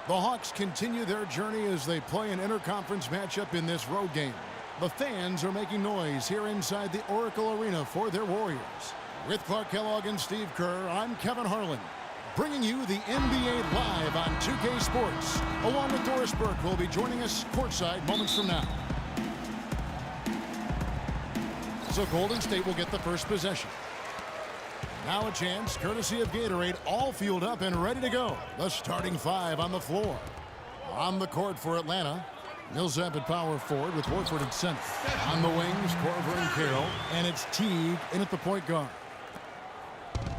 The Hawks continue their journey as they play an interconference matchup in this road game. The fans are making noise here inside the Oracle Arena for their Warriors. With Clark Kellogg and Steve Kerr, I'm Kevin Harlan, bringing you the NBA live on 2K Sports, along with Doris Burke, who will be joining us courtside moments from now. So Golden State will get the first possession. Now a chance, courtesy of Gatorade, all fueled up and ready to go. The starting five on the floor. On the court for Atlanta, Millsap at power forward with Horford at center. On the wings, Korver and Carroll, and it's Teague in at the point guard.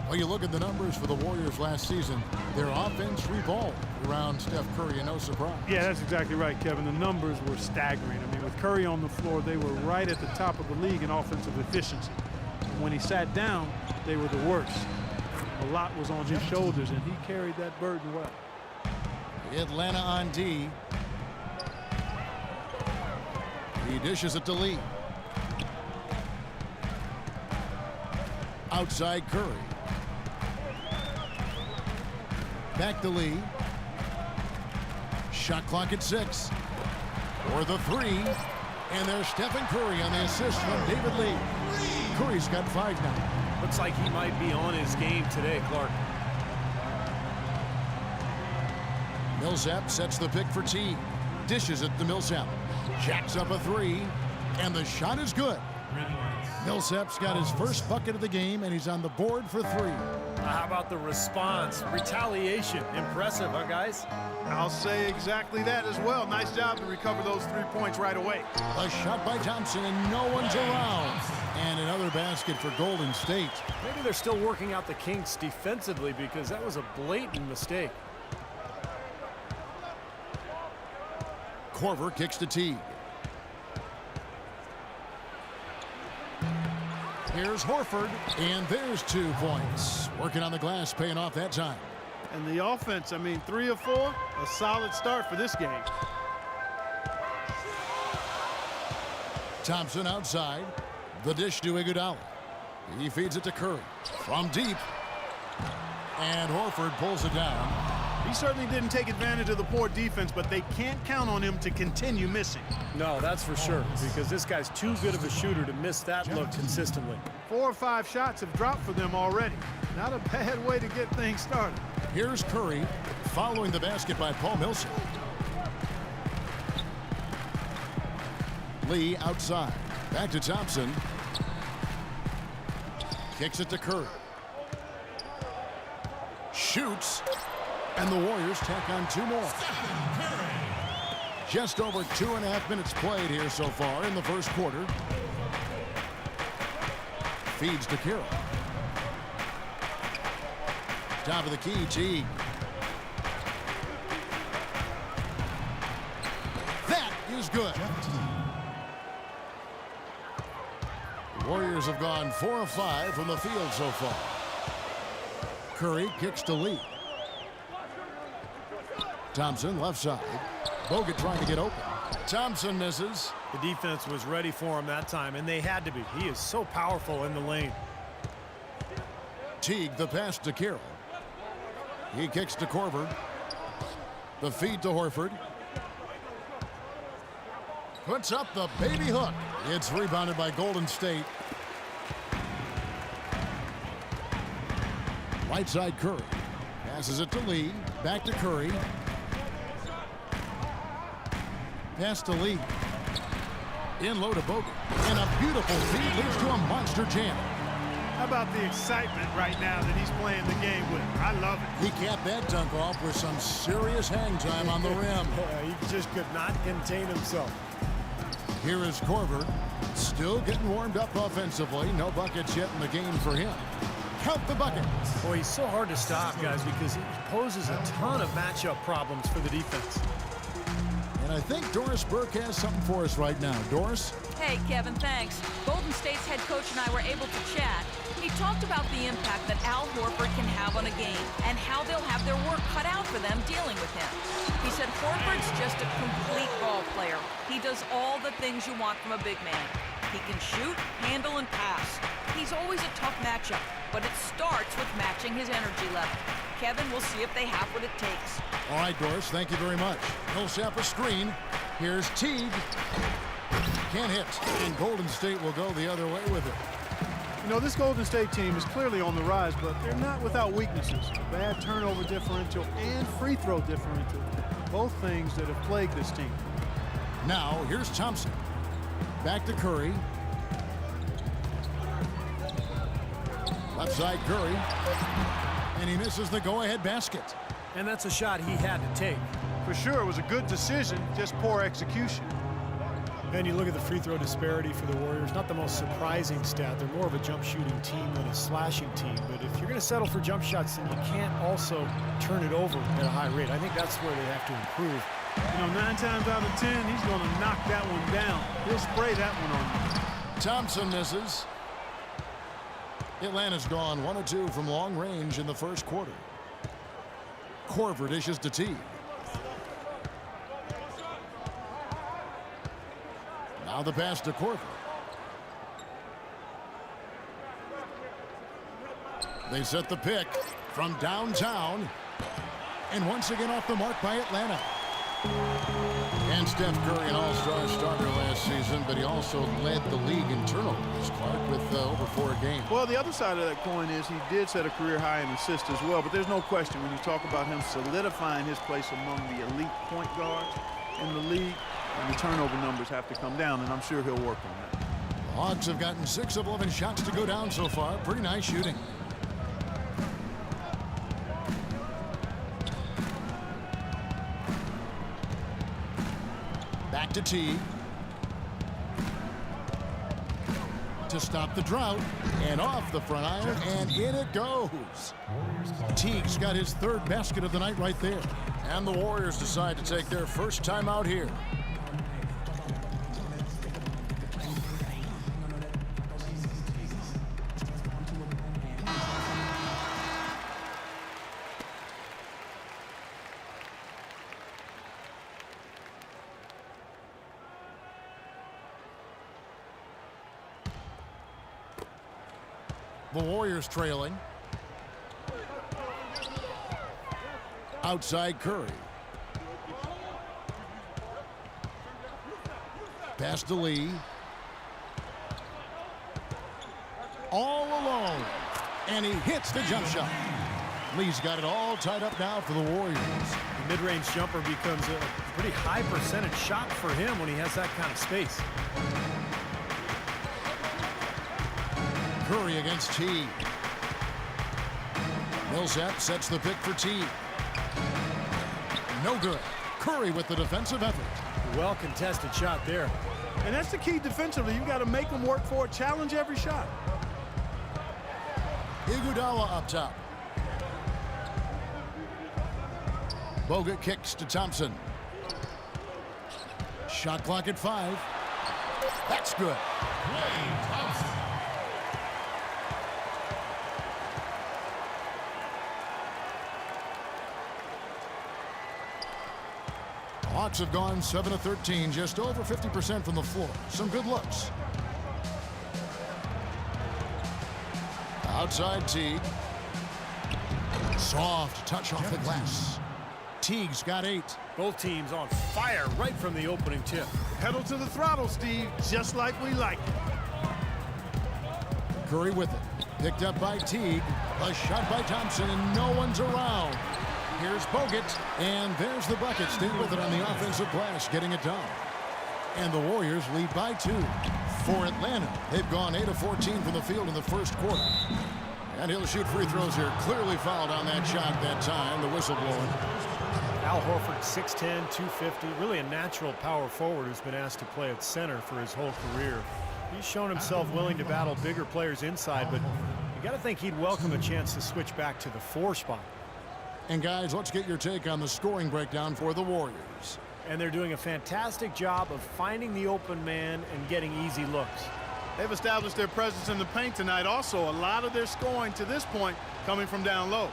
Well, you look at the numbers for the Warriors last season, their offense revolved around Steph Curry, and no surprise. Yeah, that's exactly right, Kevin. The numbers were staggering. I mean, with Curry on the floor, they were right at the top of the league in offensive efficiency. And when he sat down, they were the worst. A lot was on his shoulders, and he carried that burden well. Atlanta on D. He dishes it to Lee. Outside Curry. Back to Lee. Shot clock at 6. For the three. And there's Stephen Curry on the assist from David Lee. Curry's got 5 now. Looks like he might be on his game today, Clark. Millsap sets the pick for T. Dishes it to Millsap. Jacks up a 3. And the shot is good. Millsap's got his first bucket of the game, and he's on the board for 3. How about the response? Retaliation. Impressive, huh, guys? I'll say exactly that as well. Nice job to recover those 3 points right away. A shot by Thompson, and no one's around. And another basket for Golden State. Maybe they're still working out the kinks defensively because that was a blatant mistake. Korver kicks to Teague. Here's Horford, and there's 2 points. Working on the glass, paying off that time. And the offense, I mean, 3 of 4, a solid start for this game. Thompson outside. The dish to Iguodala. He feeds it to Curry. From deep. And Horford pulls it down. He certainly didn't take advantage of the poor defense, but they can't count on him to continue missing. No, that's for sure, because this guy's too good of a shooter to miss that look consistently. 4 or 5 shots have dropped for them already. Not a bad way to get things started. Here's Curry, following the basket by Paul Millsap. Lee outside. Back to Thompson. Kicks it to Curry. Shoots. And the Warriors tack on 2 more. Just over 2.5 minutes played here so far in the first quarter. Feeds to Carroll. Top of the key, Teague. That is good. The Warriors have gone 4 of 5 from the field so far. Curry kicks to Lee. Thompson left side. Bogut trying to get open. Thompson misses. The defense was ready for him that time, and they had to be. He is so powerful in the lane. Teague the pass to Carroll. He kicks to Korver. The feed to Horford. Puts up the baby hook. It's rebounded by Golden State. Right side Curry. Passes it to Lee. Back to Curry. Pass to Lee. In low to Bogut. And a beautiful feed leads to a monster jam. How about the excitement right now that he's playing the game with? I love it. He capped that dunk off with some serious hang time on the rim. He just could not contain himself. Here is Korver. Still getting warmed up offensively. No buckets yet in the game for him. Count the buckets. Boy, he's so hard to stop, guys, because he poses a ton of matchup problems for the defense. And I think Doris Burke has something for us right now. Doris? Hey, Kevin, thanks. Golden State's head coach and I were able to chat. He talked about the impact that Al Horford can have on a game and how they'll have their work cut out for them dealing with him. He said Horford's just a complete ball player. He does all the things you want from a big man. He can shoot, handle, and pass. He's always a tough matchup, but it starts with matching his energy level. Kevin, we'll see if they have what it takes. All right, Doris, thank you very much. Millsap a screen. Here's Teague. Can't hit. And Golden State will go the other way with it. You know, this Golden State team is clearly on the rise, but they're not without weaknesses. Bad turnover differential and free throw differential. Both things that have plagued this team. Now, here's Thompson. Back to Curry. Left side Curry. And he misses the go-ahead basket. And that's a shot he had to take. For sure, it was a good decision, just poor execution. And you look at the free throw disparity for the Warriors, not the most surprising stat. They're more of a jump shooting team than a slashing team. But if you're going to settle for jump shots, then you can't also turn it over at a high rate. I think that's where they have to improve. You know, 9 times out of 10, he's going to knock that one down. He'll spray that one on you. Thompson misses. Atlanta's gone 1 of 2 from long range in the first quarter. Korver dishes to Teague. Now the pass to Korver. They set the pick from downtown. And once again off the mark by Atlanta. And Steph Curry, an all-star starter last season, but he also led the league in turnovers, Clark, with over 4 a game. Well, the other side of that coin is he did set a career high in assists as well, but there's no question when you talk about him solidifying his place among the elite point guards in the league, and the turnover numbers have to come down, and I'm sure he'll work on that. The Hawks have gotten 6 of 11 shots to go down so far. Pretty nice shooting. Back to Teague. To stop the drought. And off the front iron. And in it goes. Teague's got his 3rd basket of the night right there. And the Warriors decide to take their first time out here. The Warriors trailing. Outside Curry. Pass to Lee. All alone. And he hits the jump shot. Lee's got it all tied up now for the Warriors. The mid-range jumper becomes a pretty high percentage shot for him when he has that kind of space. Curry against Teague. Millsap sets the pick for Teague. No good. Curry with the defensive effort. Well contested shot there. And that's the key defensively. You've got to make them work for it, challenge every shot. Iguodala up top. Bogut kicks to Thompson. Shot clock at 5. That's good. Hawks have gone 7 of 13, just over 50% from the floor. Some good looks. Outside Teague. Soft touch off the glass. Teague's got 8. Both teams on fire right from the opening tip. Pedal to the throttle, Steve, just like we like it. Curry with it. Picked up by Teague. A shot by Thompson, and no one's around. Here's Bogut, and there's the bucket. Stay with it on the offensive glass, getting it done. And the Warriors lead by 2. For Atlanta, they've gone 8 of 14 from the field in the first quarter. And he'll shoot free throws here. Clearly fouled on that shot that time. The whistle blowing. Al Horford, 6'10", 250, really a natural power forward who's been asked to play at center for his whole career. He's shown himself willing to battle bigger players inside, but you got to think he'd welcome a chance to switch back to the 4 spot. And guys, let's get your take on the scoring breakdown for the Warriors. And they're doing a fantastic job of finding the open man and getting easy looks. They've established their presence in the paint tonight. Also, a lot of their scoring to this point coming from down low.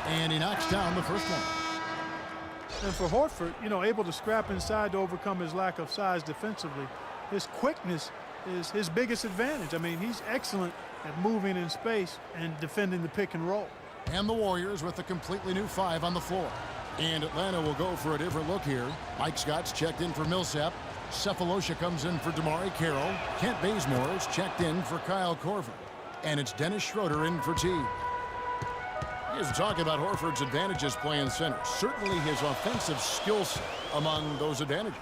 And he knocks down the first one. And for Horford, you know, able to scrap inside to overcome his lack of size defensively. his quickness is his biggest advantage. I mean, he's excellent at moving in space and defending the pick and roll. And the Warriors with a completely new 5 on the floor. And Atlanta will go for a different look here. Mike Scott's checked in for Millsap. Cephalosha comes in for Damari Carroll. Kent Bazemore is checked in for Kyle Korver. And it's Dennis Schroeder in for T. He's talking about Horford's advantages playing center. Certainly his offensive skill set among those advantages.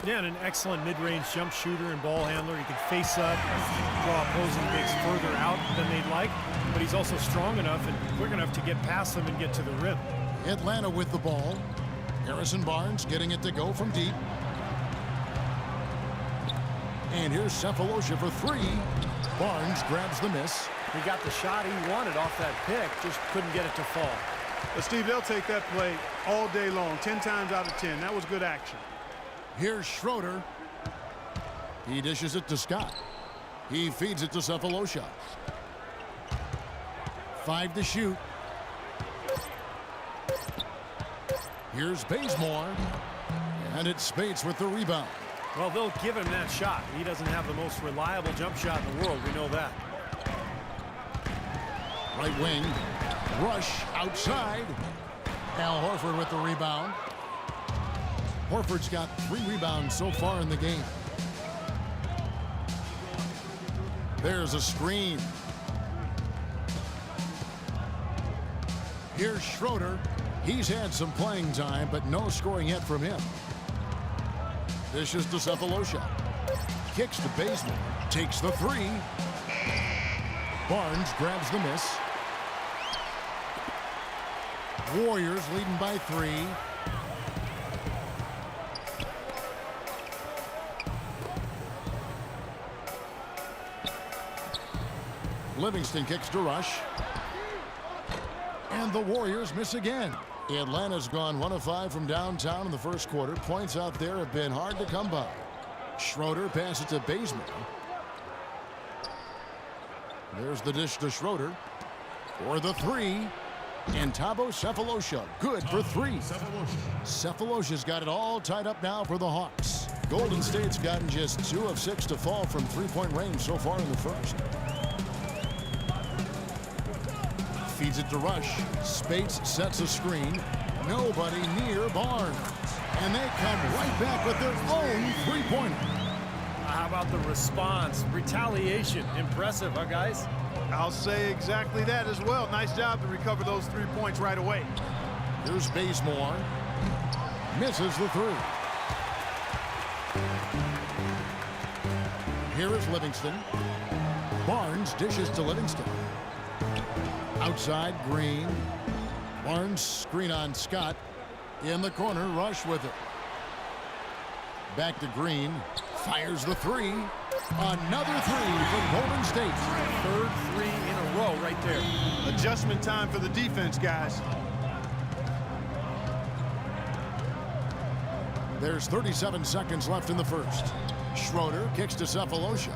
Yeah, and an excellent mid-range jump shooter and ball handler. He can face up, draw opposing bigs further out than they'd like, but he's also strong enough and quick enough to get past them and get to the rim. Atlanta with the ball. Harrison Barnes getting it to go from deep. And here's Cephalosha for 3. Barnes grabs the miss. He got the shot he wanted off that pick, just couldn't get it to fall. But Steve, they'll take that play all day long, 10 times out of 10. That was good action. Here's Schroeder. He dishes it to Scott. He feeds it to Cephalosha. 5 to shoot. Here's Bazemore. And it's Spates with the rebound. Well, they'll give him that shot. He doesn't have the most reliable jump shot in the world. We know that. Right wing. Rush outside. Al Horford with the rebound. Horford's got 3 rebounds so far in the game. There's a screen. Here's Schroeder. He's had some playing time, but no scoring yet from him. Dishes to Cephalosha. Kicks to Bazemore. Takes the 3. Barnes grabs the miss. Warriors leading by 3. Livingston kicks to Rush. And the Warriors miss again. Atlanta's gone 1 of 5 from downtown in the first quarter. Points out there have been hard to come by. Schroeder passes to Bazemore. There's the dish to Schroeder for the 3. And Thabo Cephalosha good for 3. Cephalosha's got it all tied up now for the Hawks. Golden State's gotten just 2 of 6 to fall from 3-point range so far in the first. Feeds it to Rush. Spates sets a screen. Nobody near Barnes. And they come right back with their own 3-pointer. How about the response? Retaliation. Impressive, huh, guys? I'll say exactly that as well. Nice job to recover those 3 points right away. Here's Bazemore. Misses the 3. Here is Livingston. Barnes dishes to Livingston. Outside, Green. Barnes screen on Scott. In the corner, Rush with it. Back to Green. Fires the 3. Another 3 from Golden State. 3rd 3 in a row right there. Adjustment time for the defense, guys. There's 37 seconds left in the first. Schroeder kicks to Cephalosha.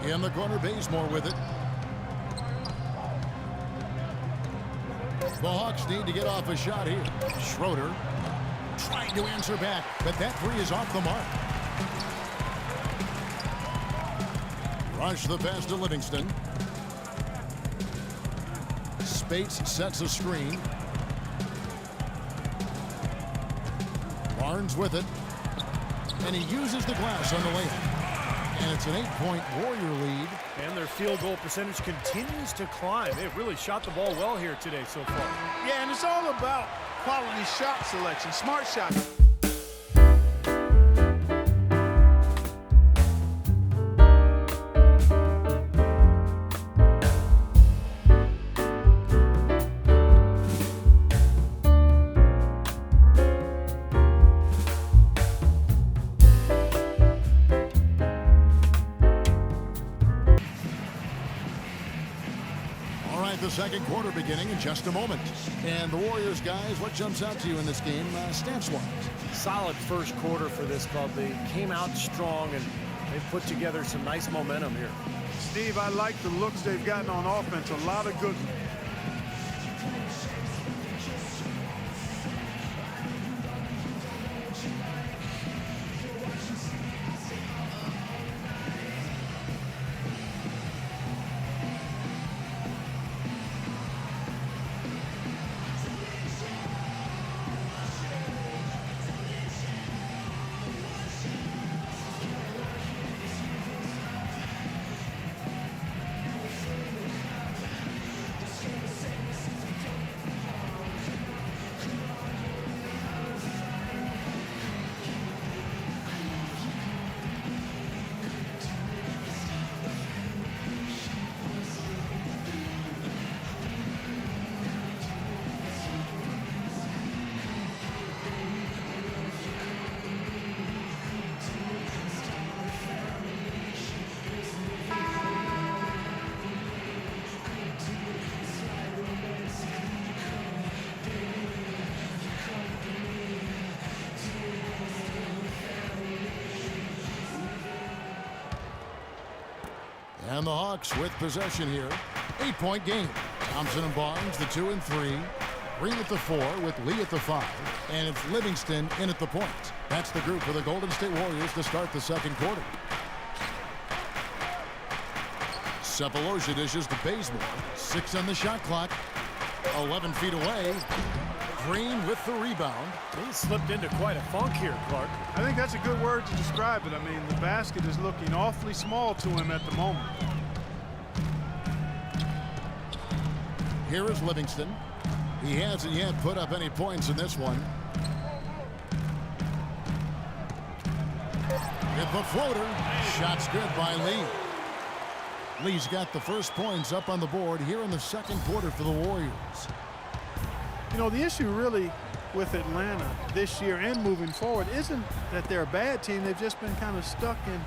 In the corner, Bazemore with it. The Hawks need to get off a shot here. Schroeder trying to answer back, but that 3 is off the mark. Rush the pass to Livingston. Spates sets a screen. Barnes with it. And he uses the glass on the layup. And it's an 8-point Warrior lead. And their field goal percentage continues to climb. They've really shot the ball well here today so far. Yeah, and it's all about quality shot selection, smart shot. The second quarter beginning in just a moment. And the Warriors, guys, what jumps out to you in this game stance-wise? Solid first quarter for this club. They came out strong, and they've put together some nice momentum here. Steve, I like the looks they've gotten on offense. A lot of good. And the Hawks with possession here. 8-point game. Thompson and Barnes, the 2 and 3. Green at the 4 with Lee at the 5. And it's Livingston in at the point. That's the group for the Golden State Warriors to start the second quarter. Cephalosha dishes to Bazemore. 6 on the shot clock. 11 feet away. Green with the rebound. He slipped into quite a funk here, Clark. I think that's a good word to describe it. I mean, the basket is looking awfully small to him at the moment. Here is Livingston. He hasn't yet put up any points in this one. Hit the floater. Shot's good by Lee. Lee's got the first points up on the board here in the second quarter for the Warriors. You know, the issue really with Atlanta this year and moving forward isn't that they're a bad team. They've just been kind of stuck in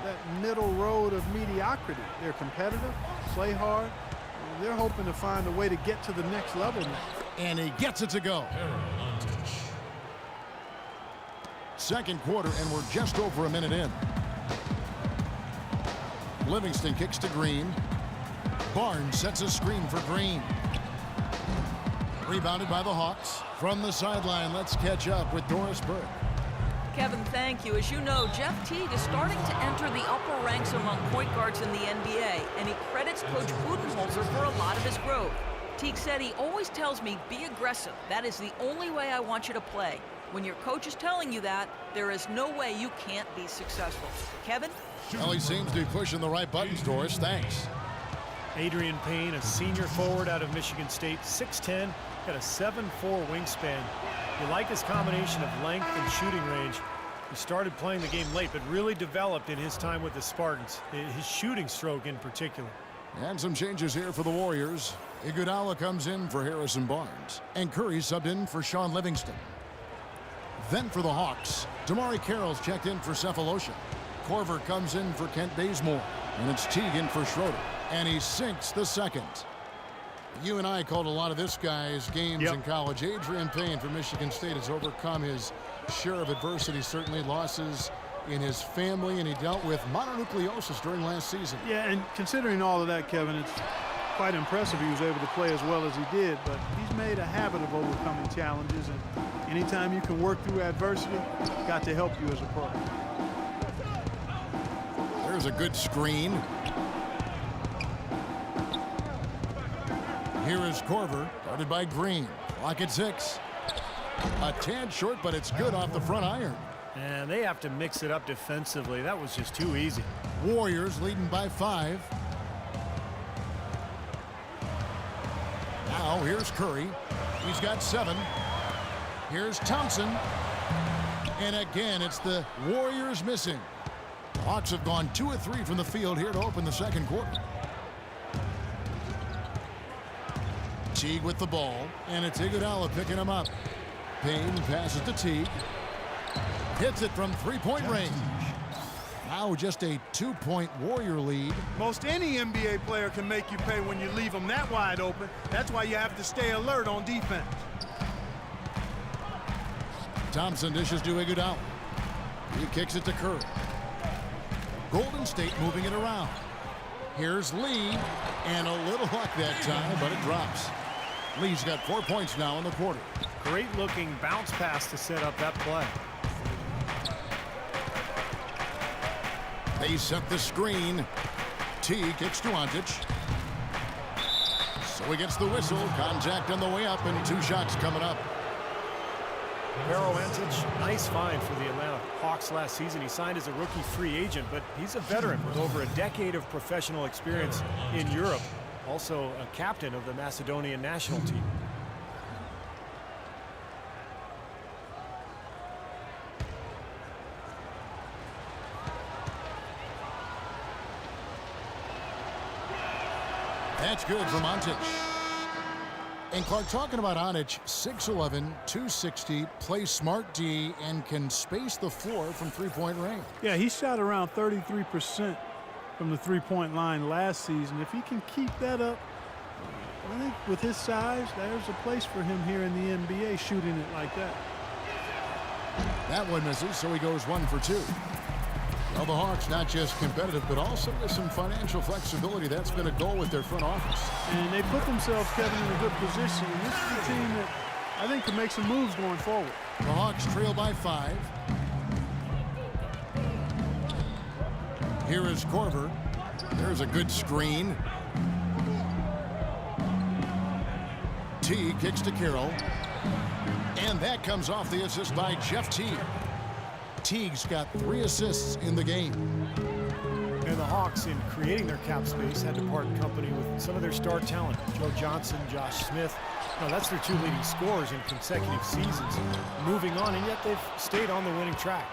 that middle road of mediocrity. They're competitive, play hard. They're hoping to find a way to get to the next level now. And he gets it to go. Second quarter, and we're just over a minute in. Livingston kicks to Green. Barnes sets a screen for Green. Rebounded by the Hawks. From the sideline, let's catch up with Doris Burke. Kevin, thank you. As you know, Jeff Teague is starting to enter the upper ranks among point guards in the NBA, and he credits Coach Budenholzer for a lot of his growth. Teague said he always tells me, be aggressive. That is the only way I want you to play. When your coach is telling you that, there is no way you can't be successful. Kevin? Well, he seems to be pushing the right buttons, Doris. Thanks. Adrian Payne, a senior forward out of Michigan State, 6'10", got a 7'4" wingspan. You like his combination of length and shooting range. He started playing the game late, but really developed in his time with the Spartans, his shooting stroke in particular. And some changes here for the Warriors. Iguodala comes in for Harrison Barnes, and Curry subbed in for Sean Livingston. Then for the Hawks, Damari Carroll's checked in for Cephalosha. Korver comes in for Kent Bazemore, and it's Teague in for Schroeder, and he sinks the second. You and I called a lot of this guy's games in college. Adrian Payne from Michigan State has overcome his share of adversity, certainly losses in his family, and he dealt with mononucleosis during last season. Yeah, and considering all of that, Kevin, it's quite impressive he was able to play as well as he did, but he's made a habit of overcoming challenges, and anytime you can work through adversity, it's got to help you as a pro. There's a good screen. Here is Korver, guarded by Green. Clock at 6. A tad short, but it's good off the front iron. And they have to mix it up defensively. That was just too easy. Warriors leading by 5. Now here's Curry. He's got 7. Here's Thompson. And again, it's the Warriors missing. The Hawks have gone 2 of 3 from the field here to open the second quarter. Teague with the ball, and it's Iguodala picking him up. Payne passes to Teague. Hits it from three-point range. Now just a 2-point Warrior lead. Most any NBA player can make you pay when you leave them that wide open. That's why you have to stay alert on defense. Thompson dishes to Iguodala. He kicks it to Curry. Golden State moving it around. Here's Lee, and a little luck that time, but it drops. Lee's got 4 points now in the quarter. Great looking bounce pass to set up that play. They set the screen. T kicks to Ontic. So he gets the whistle. Contact on the way up, and 2 shots coming up. Pero Ontic, nice find for the Atlanta Hawks last season. He signed as a rookie free agent, but he's a veteran with over a decade of professional experience in Europe. Also a captain of the Macedonian national team. That's good from Ontic. And Clark, talking about Ontic, 6'11", 260, plays smart D, and can space the floor from three-point range. Yeah, he shot around 33% from the three-point line last season. If he can keep that up, I think with his size, there's a place for him here in the NBA shooting it like that. That one misses, so he goes 1 for 2. Well, the Hawks not just competitive, but also with some financial flexibility. That's been a goal with their front office. And they put themselves, Kevin, in a good position. And this is a team that I think can make some moves going forward. The Hawks trail by 5. Here is Korver. There's a good screen. T kicks to Carroll. And that comes off the assist by Jeff Teague. Teague's got 3 assists in the game. And the Hawks, in creating their cap space, had to part company with some of their star talent. Joe Johnson, Josh Smith. Now, that's their 2 leading scorers in consecutive seasons. Moving on, and yet they've stayed on the winning track.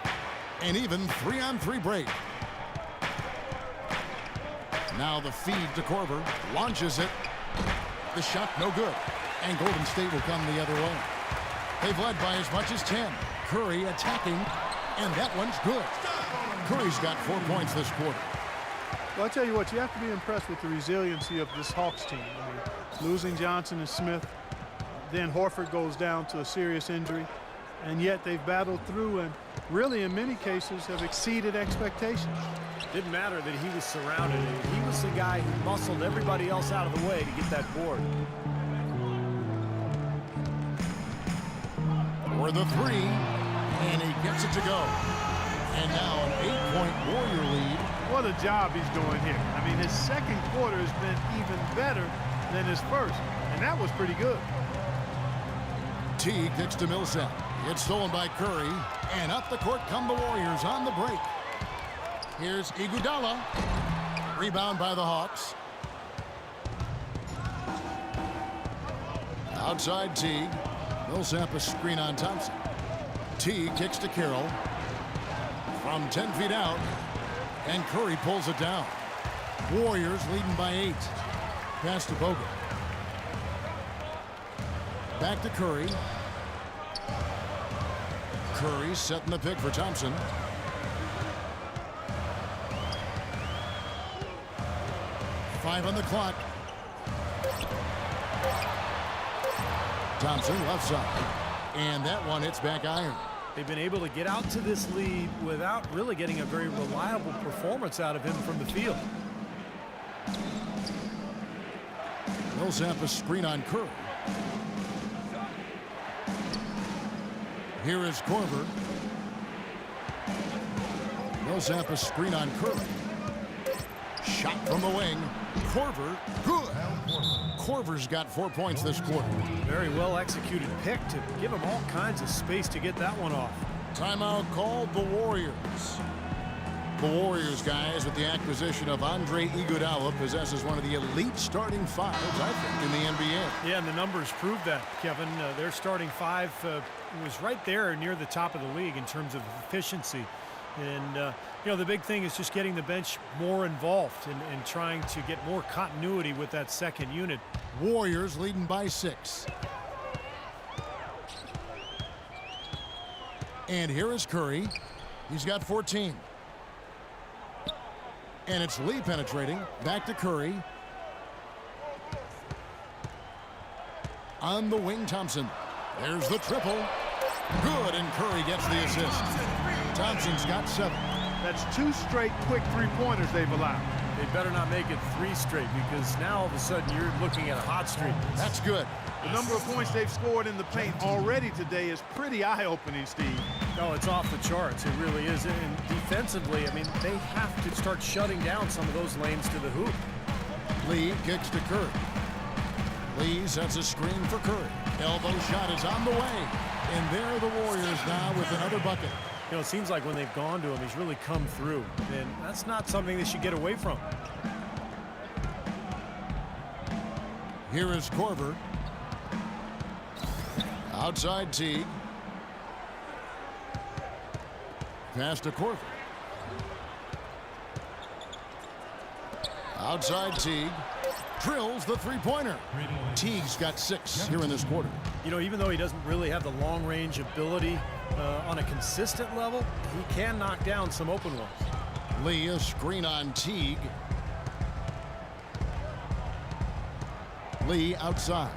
And even 3-on-3 break. Now the feed to Korver. Launches it. The shot no good. And Golden State will come the other way. They've led by as much as 10. Curry attacking. And that one's good. Curry's got 4 points this quarter. Well, I tell you what, you have to be impressed with the resiliency of this Hawks team. I mean, losing Johnson and Smith, then Horford goes down to a serious injury, and yet they've battled through and really, in many cases, have exceeded expectations. Didn't matter that he was surrounded. He was the guy who muscled everybody else out of the way to get that board. For the 3, and he gets it to go. And now an 8-point Warrior lead. What a job he's doing here. I mean, his second quarter has been even better than his first, and that was pretty good. T kicks to Millsap. It's stolen by Curry, and up the court come the Warriors on the break. Here's Iguodala. Rebound by the Hawks. Outside Teague. Millsap a screen on Thompson. T kicks to Carroll. From 10 feet out. And Curry pulls it down. Warriors leading by 8. Pass to Bogut. Back to Curry. Curry setting the pick for Thompson. Five on the clock. Thompson left side. And that one hits back iron. They've been able to get out to this lead without really getting a very reliable performance out of him from the field. Millsap a screen on Curry. Here is Korver. Millsap a screen on Curry. Shot from the wing. Korver, good. Korver's got 4 points this quarter. Very well executed pick to give him all kinds of space to get that one off. Timeout called the Warriors. The Warriors, guys, with the acquisition of Andre Iguodala, possesses one of the elite starting 5s, I think, in the NBA. Yeah, and the numbers prove that, Kevin. Their starting 5 was right there near the top of the league in terms of efficiency. And, you know, the big thing is just getting the bench more involved and trying to get more continuity with that second unit. Warriors leading by 6. And here is Curry. He's got 14. And it's Lee penetrating. Back to Curry. On the wing, Thompson. There's the triple. Good, and Curry gets the assist. Thompson's got 7. That's 2 straight quick 3-pointers they've allowed. They better not make it 3 straight, because now all of a sudden you're looking at a hot streak. That's good. The number of points they've scored in the paint already today is pretty eye-opening, Steve. No, it's off the charts. It really is. And defensively, I mean, they have to start shutting down some of those lanes to the hoop. Lee kicks to Curry. Lee sets a screen for Curry. Elbow shot is on the way. And there are the Warriors now with another bucket. You know, it seems like when they've gone to him, he's really come through. And that's not something they should get away from. Here is Korver. Outside Teague. Pass to Korver. Outside Teague. Drills the 3-pointer. Teague's got 6 here in this quarter. You know, even though he doesn't really have the long-range ability on a consistent level, he can knock down some open ones. Lee, a screen on Teague. Lee outside.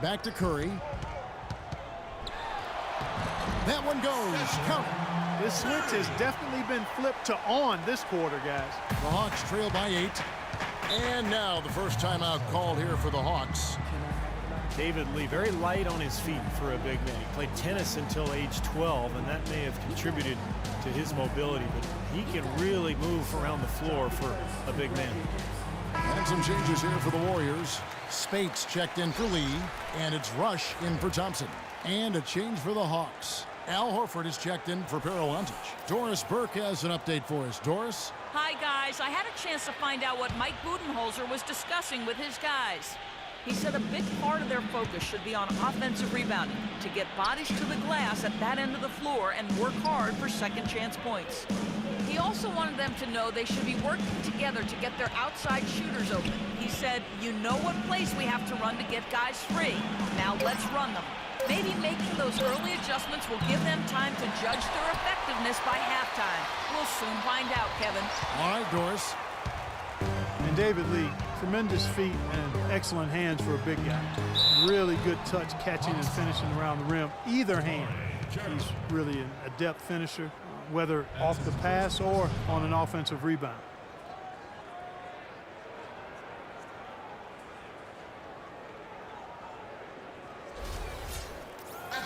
Back to Curry. That one goes. Count. This switch has definitely been flipped to on this quarter, guys. The Hawks trail by 8. And now the first timeout called here for the Hawks. David Lee, very light on his feet for a big man. He played tennis until age 12, and that may have contributed to his mobility, but he can really move around the floor for a big man. And some changes here for the Warriors. Spates checked in for Lee, and it's Rush in for Thompson. And a change for the Hawks. Al Horford is checked in for Parawantic. Doris Burke has an update for us. Doris? Hi, guys. I had a chance to find out what Mike Budenholzer was discussing with his guys. He said a big part of their focus should be on offensive rebounding, to get bodies to the glass at that end of the floor and work hard for second chance points. He also wanted them to know they should be working together to get their outside shooters open. He said, you know what plays we have to run to get guys free. Now let's run them. Maybe making those early adjustments will give them time to judge their effectiveness by halftime. We'll soon find out, Kevin. All right, Doris. And David Lee, tremendous feet and excellent hands for a big guy. Really good touch, catching and finishing around the rim. Either hand, he's really an adept finisher, whether off the pass or on an offensive rebound.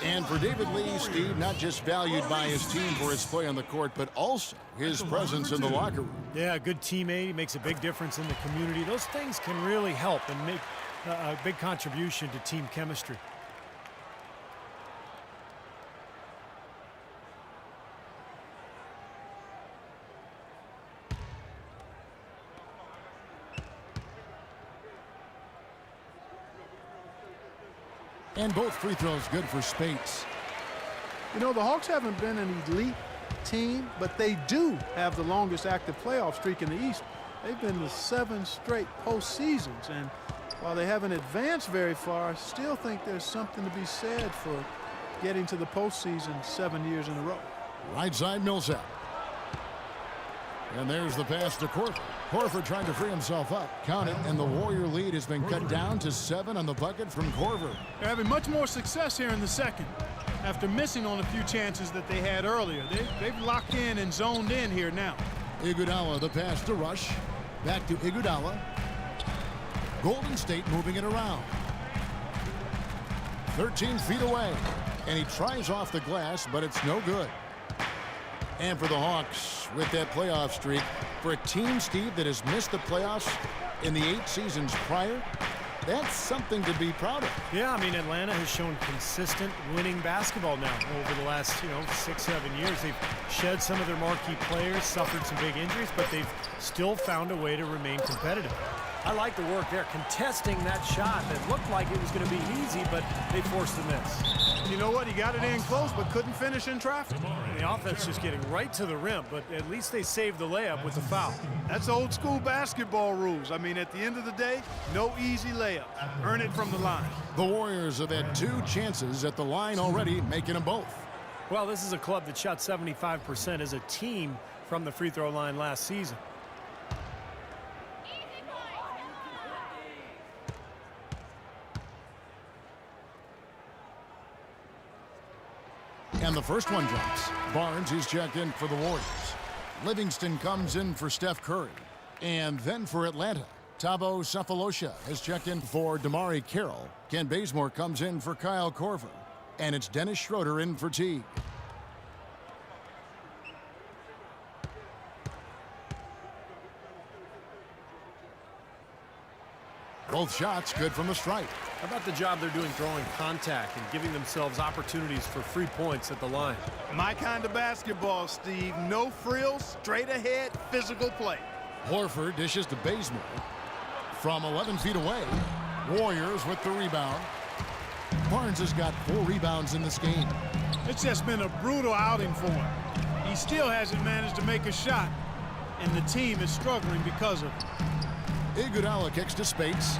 And for David Lee, Steve, not just valued by his team for his play on the court, but also his presence in the locker room. Yeah, a good teammate. He makes a big difference in the community. Those things can really help and make a big contribution to team chemistry. And both free throws good for Spates. You know, the Hawks haven't been an elite team, but they do have the longest active playoff streak in the East. They've been to 7 straight postseasons, and while they haven't advanced very far, I still think there's something to be said for getting to the postseason 7 years in a row. Right side, Millsap. And there's the pass to Horford. Horford trying to free himself up. Count it, and the Warrior lead has been cut down to 7 on the bucket from Horford. They're having much more success here in the second after missing on a few chances that they had earlier. They've locked in and zoned in here now. Iguodala, the pass to Rush. Back to Iguodala. Golden State moving it around. 13 feet away. And he tries off the glass, but it's no good. And for the Hawks, with that playoff streak, for a team, Steve, that has missed the playoffs in the 8 seasons prior, that's something to be proud of. Yeah, I mean, Atlanta has shown consistent winning basketball now over the last, 6, 7 years. They've shed some of their marquee players, suffered some big injuries, but they've still found a way to remain competitive. I like the work there, contesting that shot that looked like it was going to be easy, but they forced the miss. You know what? He got it in close, but couldn't finish in traffic. The offense just getting right to the rim, but at least they saved the layup with the foul. That's old school basketball rules. I mean, at the end of the day, no easy layup. Earn it from the line. The Warriors have had 2 chances at the line already, making them both. Well, this is a club that shot 75% as a team from the free throw line last season. And the first one drops. Barnes is checked in for the Warriors. Livingston comes in for Steph Curry. And then for Atlanta, Thabo Sefolosha has checked in for Damari Carroll. Ken Bazemore comes in for Kyle Korver. And it's Dennis Schroeder in for Teague. Both shots good from the stripe. How about the job they're doing drawing contact and giving themselves opportunities for free points at the line? My kind of basketball, Steve. No frills, straight ahead, physical play. Horford dishes to Bazemore. From 11 feet away, Warriors with the rebound. Barnes has got 4 rebounds in this game. It's just been a brutal outing for him. He still hasn't managed to make a shot, and the team is struggling because of it. Iguodala kicks to Spates.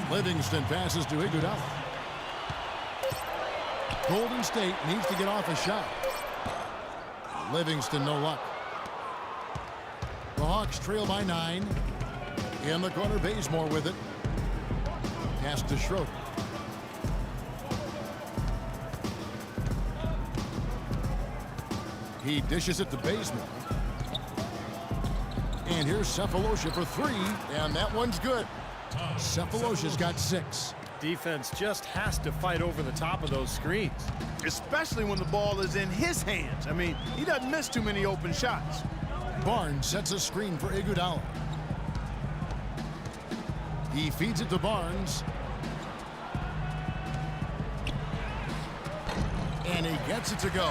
Livingston passes to Iguodala. Golden State needs to get off a shot. Livingston, no luck. The Hawks trail by 9. In the corner, Bazemore with it. Pass to Schroeder. He dishes it to Bazemore. And here's Cephalosha for 3, and that one's good. Cephalosha's got 6. Defense just has to fight over the top of those screens. Especially when the ball is in his hands. I mean, he doesn't miss too many open shots. Barnes sets a screen for Iguodala. He feeds it to Barnes. And he gets it to go.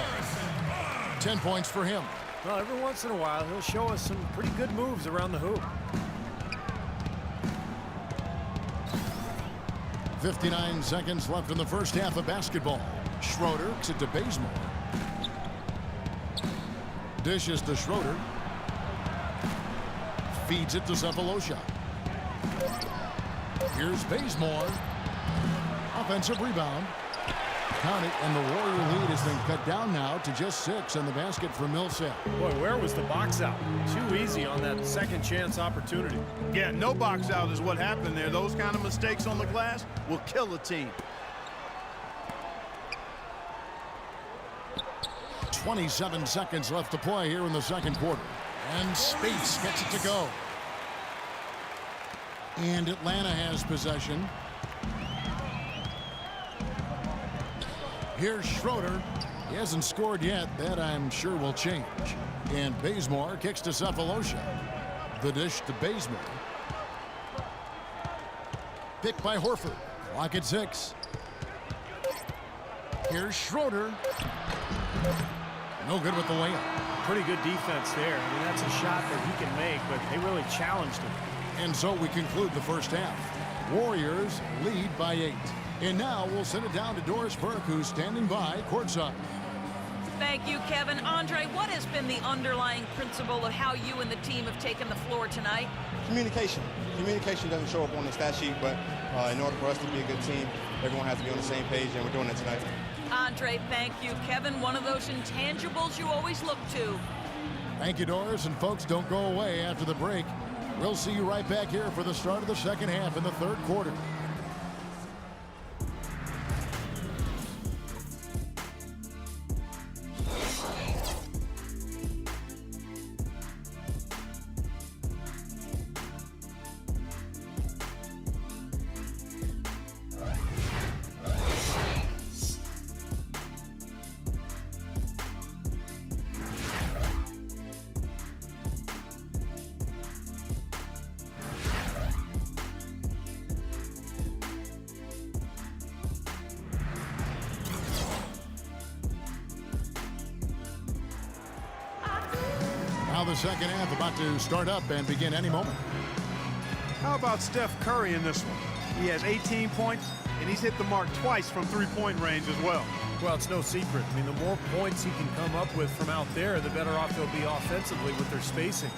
10 points for him. Well, every once in a while, he'll show us some pretty good moves around the hoop. 59 seconds left in the first half of basketball. Schroeder kicks it to Bazemore. Dishes to Schroeder. Feeds it to Cephalosha. Here's Bazemore. Offensive rebound. Count it, and the Warrior lead has been cut down now to just 6 on the basket for Millsap. Boy, where was the box out? Too easy on that second chance opportunity. Yeah, no box out is what happened there. Those kind of mistakes on the glass will kill a team. 27 seconds left to play here in the second quarter. And Space gets it to go. And Atlanta has possession. Here's Schroeder. He hasn't scored yet. That, I'm sure, will change. And Bazemore kicks to Cephalosha. The dish to Bazemore. Picked by Horford. Clock at 6. Here's Schroeder. No good with the layup. Pretty good defense there. I mean, that's a shot that he can make, but they really challenged him. And so we conclude the first half. Warriors lead by 8. And now we'll send it down to Doris Burke, who's standing by courtside. Thank you, Kevin. Andre, what has been the underlying principle of how you and the team have taken the floor tonight? Communication. Communication doesn't show up on the stat sheet, but in order for us to be a good team, everyone has to be on the same page, and we're doing it tonight. Andre, thank you. Kevin, one of those intangibles you always look to. Thank you, Doris. And folks, don't go away after the break. We'll see you right back here for the start of the second half in the third quarter. Now the second half about to start up and begin any moment. How about Steph Curry in this one? He has 18 points, and he's hit the mark twice from three-point range as well. Well, it's no secret. I mean, the more points he can come up with from out there, the better off they'll be offensively with their spacing.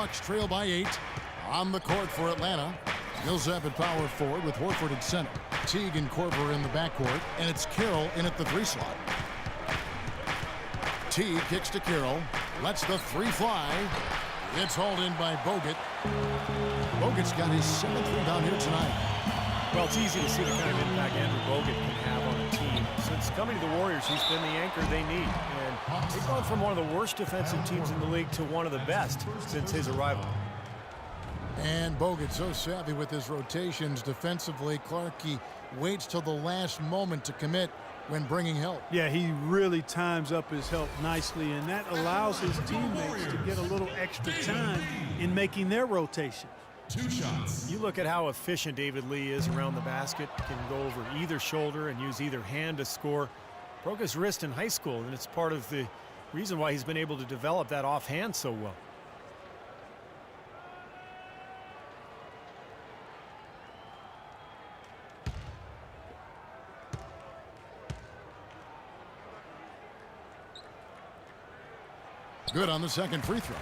Hawks trail by 8. On the court for Atlanta. Millsap at power forward with Horford at center. Teague and Korver in the backcourt. And it's Carroll in at the 3 slot. Teague kicks to Carroll. Lets the 3 fly. It's hauled in by Bogut. Bogut's got his 7th rebound here tonight. Well, it's easy to see the kind of impact Andrew Bogut can have on a team. Since coming to the Warriors, he's been the anchor they need. And they've gone from one of the worst defensive teams in the league to one of the best since his arrival. And Bogut so savvy with his rotations defensively. Clark, he waits till the last moment to commit when bringing help. Yeah, he really times up his help nicely, and that allows his teammates to get a little extra time in making their rotation. 2 shots. You look at how efficient David Lee is around the basket. Can go over either shoulder and use either hand to score. Broke his wrist in high school, and it's part of the reason why he's been able to develop that offhand so well. Good on the second free throw.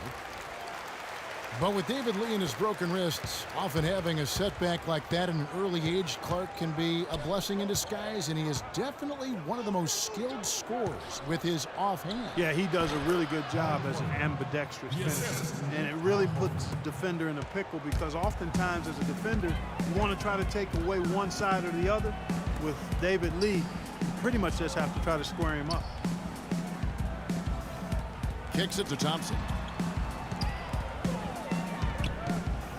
But with David Lee and his broken wrists, often having a setback like that at an early age, Clark can be a blessing in disguise, and he is definitely one of the most skilled scorers with his offhand. Yeah, he does a really good job as an ambidextrous finisher. And it really puts the defender in a pickle because oftentimes as a defender, you want to try to take away one side or the other. With David Lee, you pretty much just have to try to square him up. Kicks it to Thompson.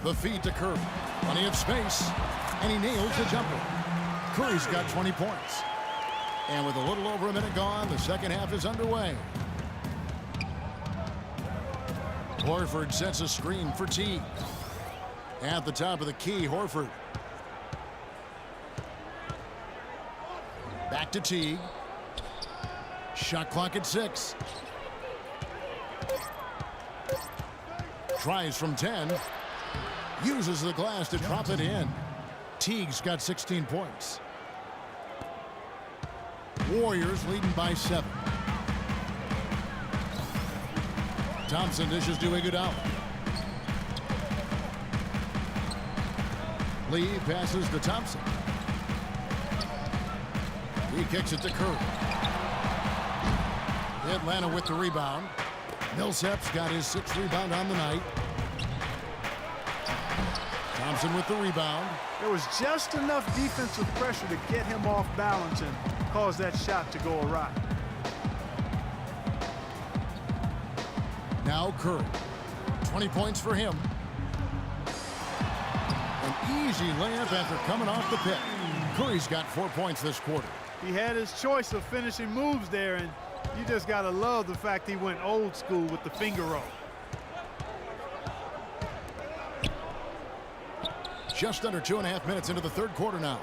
The feed to Curry. Plenty of space, and he nails the jumper. Curry's got 20 points. And with a little over a minute gone, the second half is underway. Horford sets a screen for Teague. At the top of the key, Horford. Back to Teague. Shot clock at 6. Tries from 10. Uses the glass to drop it in. Teague's got 16 points. Warriors leading by 7. Thompson dishes to Iguodala. Lee passes to Thompson. He kicks it to Curry. Atlanta with the rebound. Millsap's got his 6th rebound on the night. Thompson with the rebound. There was just enough defensive pressure to get him off balance and cause that shot to go awry. Now Curry. 20 points for him. An easy layup after coming off the pick. Curry's got 4 points this quarter. He had his choice of finishing moves there, and you just got to love the fact he went old school with the finger roll. Just under 2.5 minutes into the third quarter now.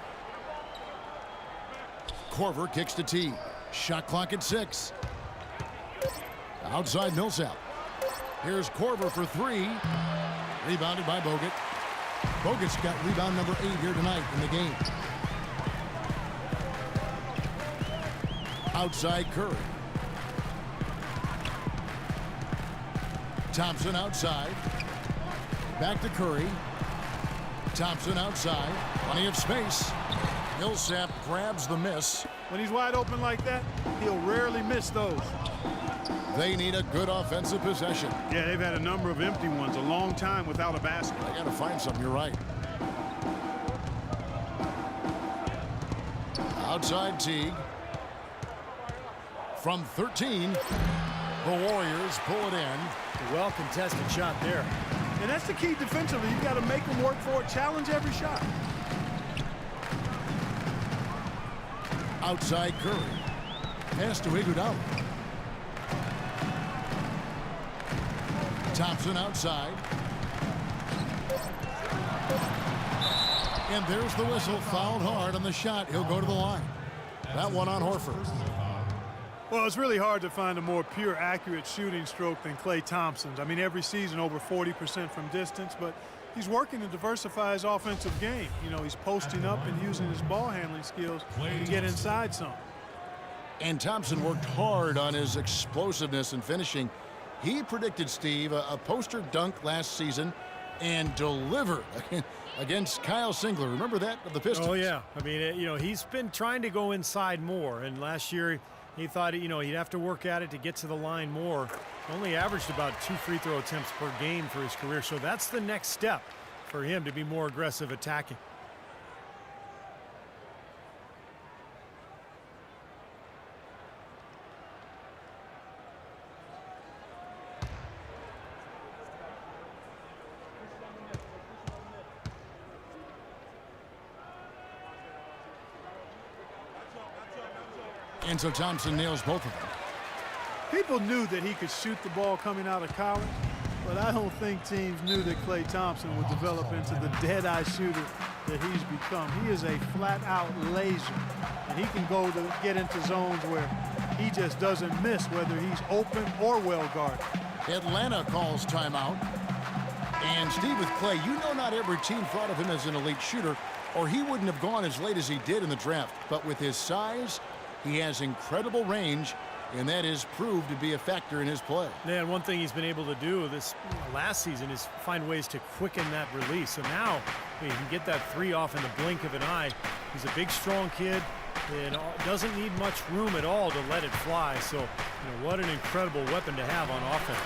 Korver kicks to Teague. Shot clock at 6. Outside Millsap. Here's Korver for 3. Rebounded by Bogut. Bogut's got rebound number 8 here tonight in the game. Outside Curry. Thompson outside. Back to Curry. Thompson outside. Plenty of space. Millsap grabs the miss. When he's wide open like that, he'll rarely miss those. They need a good offensive possession. Yeah, they've had a number of empty ones, a long time without a basket. I got to find some, you're right. Outside Teague. From 13, the Warriors pull it in. A well-contested shot there. And that's the key defensively. You've got to make them work for it, challenge every shot. Outside Curry. Pass to Iguodala. Thompson outside. And there's the whistle. Fouled hard on the shot. He'll go to the line. That one on Horford. Well, it's really hard to find a more pure, accurate shooting stroke than Klay Thompson's. I mean, every season over 40% from distance, but he's working to diversify his offensive game. You know, he's posting up and using his ball handling skills to get inside some. And Thompson worked hard on his explosiveness and finishing. He predicted, Steve, a poster dunk last season and delivered against Kyle Singler. Remember that of the Pistons? Oh, yeah. I mean, you know, he's been trying to go inside more, and last year he thought, you know, he'd have to work at it to get to the line more. Only averaged about 2 free throw attempts per game for his career, so that's the next step for him to be more aggressive attacking. And so Thompson nails both of them. People knew that he could shoot the ball coming out of college, but I don't think teams knew that Klay Thompson would develop into the dead-eye shooter that he's become. He is a flat-out laser, and he can go to get into zones where he just doesn't miss, whether he's open or well guarded. Atlanta calls timeout. And Steve, with Klay, you know not every team thought of him as an elite shooter, or he wouldn't have gone as late as he did in the draft. But with his size, he has incredible range, and that is proved to be a factor in his play. Yeah, and one thing he's been able to do this last season is find ways to quicken that release. So now he can get that three off in the blink of an eye. He's a big, strong kid and doesn't need much room at all to let it fly. So, what an incredible weapon to have on offense.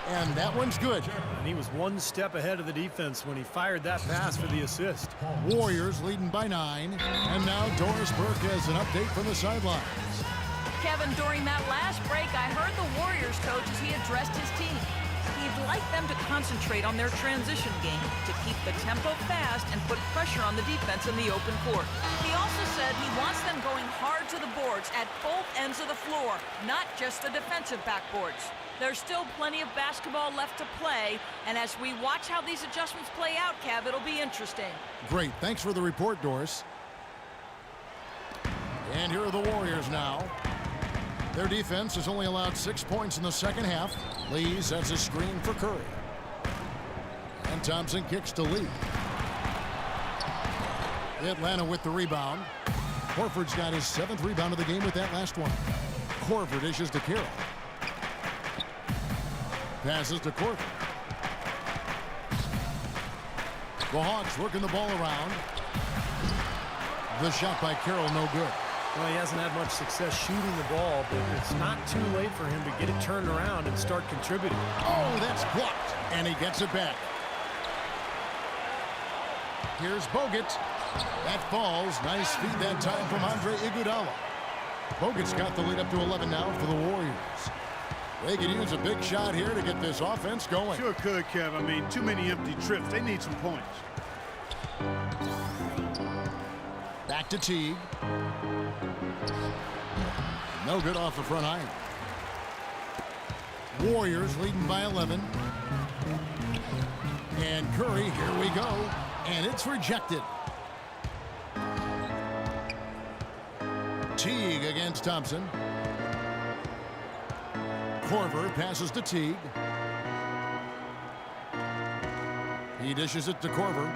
And that one's good. And he was one step ahead of the defense when he fired that pass for the assist. Warriors leading by 9. And now Doris Burke has an update from the sidelines. Kevin, during that last break, I heard the Warriors coach as he addressed his team. He'd like them to concentrate on their transition game, to keep the tempo fast and put pressure on the defense in the open court. He also said he wants them going hard to the boards at both ends of the floor, not just the defensive backboards. There's still plenty of basketball left to play, and as we watch how these adjustments play out, Kev, it'll be interesting. Great. Thanks for the report, Doris. And here are the Warriors now. Their defense has only allowed 6 points in the second half. Lee sets a screen for Curry. And Thompson kicks to Lee. Atlanta with the rebound. Horford's got his 7th rebound of the game with that last one. Korver dishes to Carroll. Passes to Korver. The Hawks working the ball around. The shot by Carroll, no good. Well, he hasn't had much success shooting the ball, but it's not too late for him to get it turned around and start contributing. Oh, that's blocked, and he gets it back. Here's Bogut. That falls. Nice feed that time from Andre Iguodala. Bogut's got the lead up to 11 now for the Warriors. They could use a big shot here to get this offense going. Sure could, Kev. I mean, too many empty trips. They need some points. Back to Teague. No good off the front iron. Warriors leading by 11. And Curry, here we go. And it's rejected. Teague against Thompson. Korver passes to Teague. He dishes it to Korver.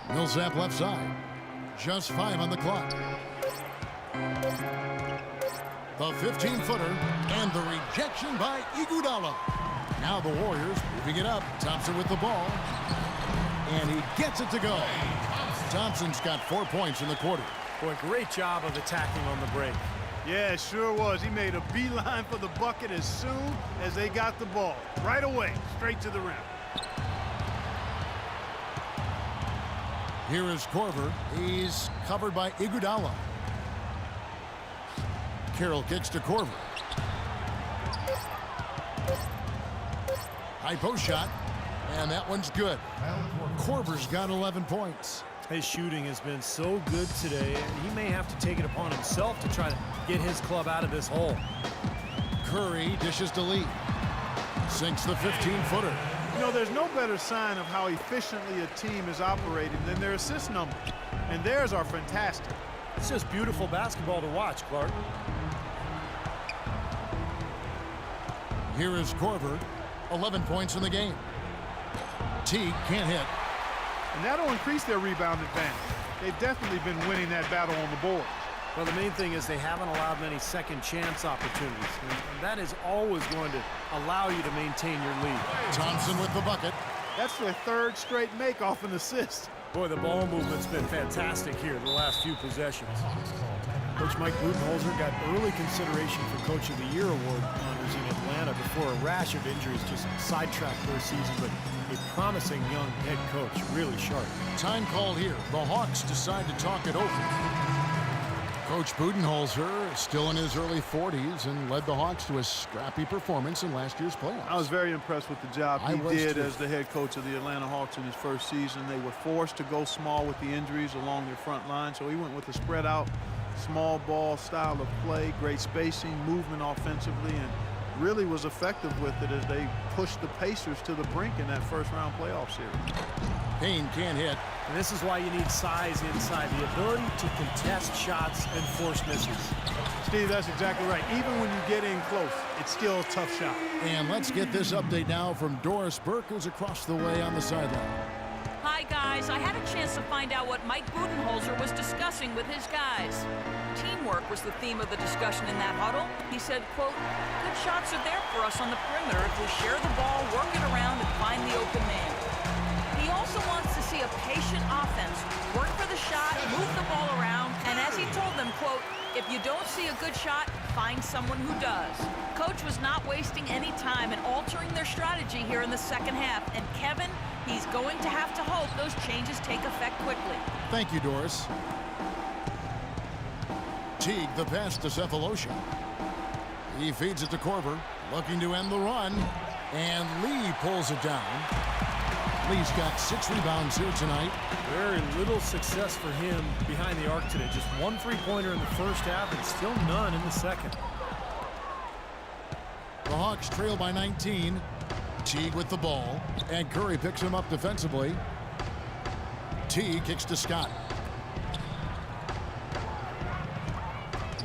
Millsap left side. Just 5 on the clock. The 15-footer and the rejection by Iguodala. Now the Warriors moving it up. Thompson with the ball. And he gets it to go. Thompson's got 4 points in the quarter. Boy, great job of attacking on the break. Yeah, it sure was. He made a beeline for the bucket as soon as they got the ball. Right away, straight to the rim. Here is Korver. He's covered by Iguodala. Carroll kicks to Korver. High post shot, and that one's good. Korver's got 11 points. His shooting has been so good today, he may have to take it upon himself to try to get his club out of this hole. Curry dishes to Lee. Sinks the 15-footer. You know, there's no better sign of how efficiently a team is operating than their assist numbers. And theirs are fantastic. It's just beautiful basketball to watch, Clark. Here is Korver. 11 points in the game. Teague can't hit. And that'll increase their rebound advantage. They've definitely been winning that battle on the board. Well, the main thing is they haven't allowed many second chance opportunities. And that is always going to allow you to maintain your lead. Thompson with the bucket. That's their 3rd straight make off an assist. Boy, the ball movement's been fantastic here the last few possessions. Coach Mike Budenholzer got early consideration for Coach of the Year award honors in Atlanta before a rash of injuries just sidetracked their season, but a promising young head coach, really sharp. Time called here. The Hawks decide to talk it over. Coach Budenholzer, still in his early 40s, and led the Hawks to a scrappy performance in last year's playoffs. I was very impressed with the job he did as the head coach of the Atlanta Hawks in his first season. They were forced to go small with the injuries along their front line, so he went with a spread out small ball style of play, great spacing, movement offensively, and really was effective with it as they pushed the Pacers to the brink in that first-round playoff series. Payne can't hit. And this is why you need size inside, the ability to contest shots and force misses. Steve, that's exactly right. Even when you get in close, it's still a tough shot. And let's get this update now from Doris Burke, who's across the way on the sideline. Hi, guys. I had a chance to find out what Mike Budenholzer was discussing with his guys. Teamwork was the theme of the discussion in that huddle. He said, quote, "Good shots are there for us on the perimeter if we share the ball, work it around, and find the open man." He also wants to see a patient offense, work for the shot, move the ball around, and as he told them, quote, "If you don't see a good shot, find someone who does." Coach was not wasting any time in altering their strategy here in the second half, and Kevin, he's going to have to hope those changes take effect quickly. Thank you, Doris. Teague, the pass to Cephalosha. He feeds it to Korver, looking to end the run, and Lee pulls it down. Lee's got 6 rebounds here tonight. Very little success for him behind the arc today. Just 1 3-pointer in the first half and still none in the second. The Hawks trail by 19. Teague with the ball, and Curry picks him up defensively. Teague kicks to Scott.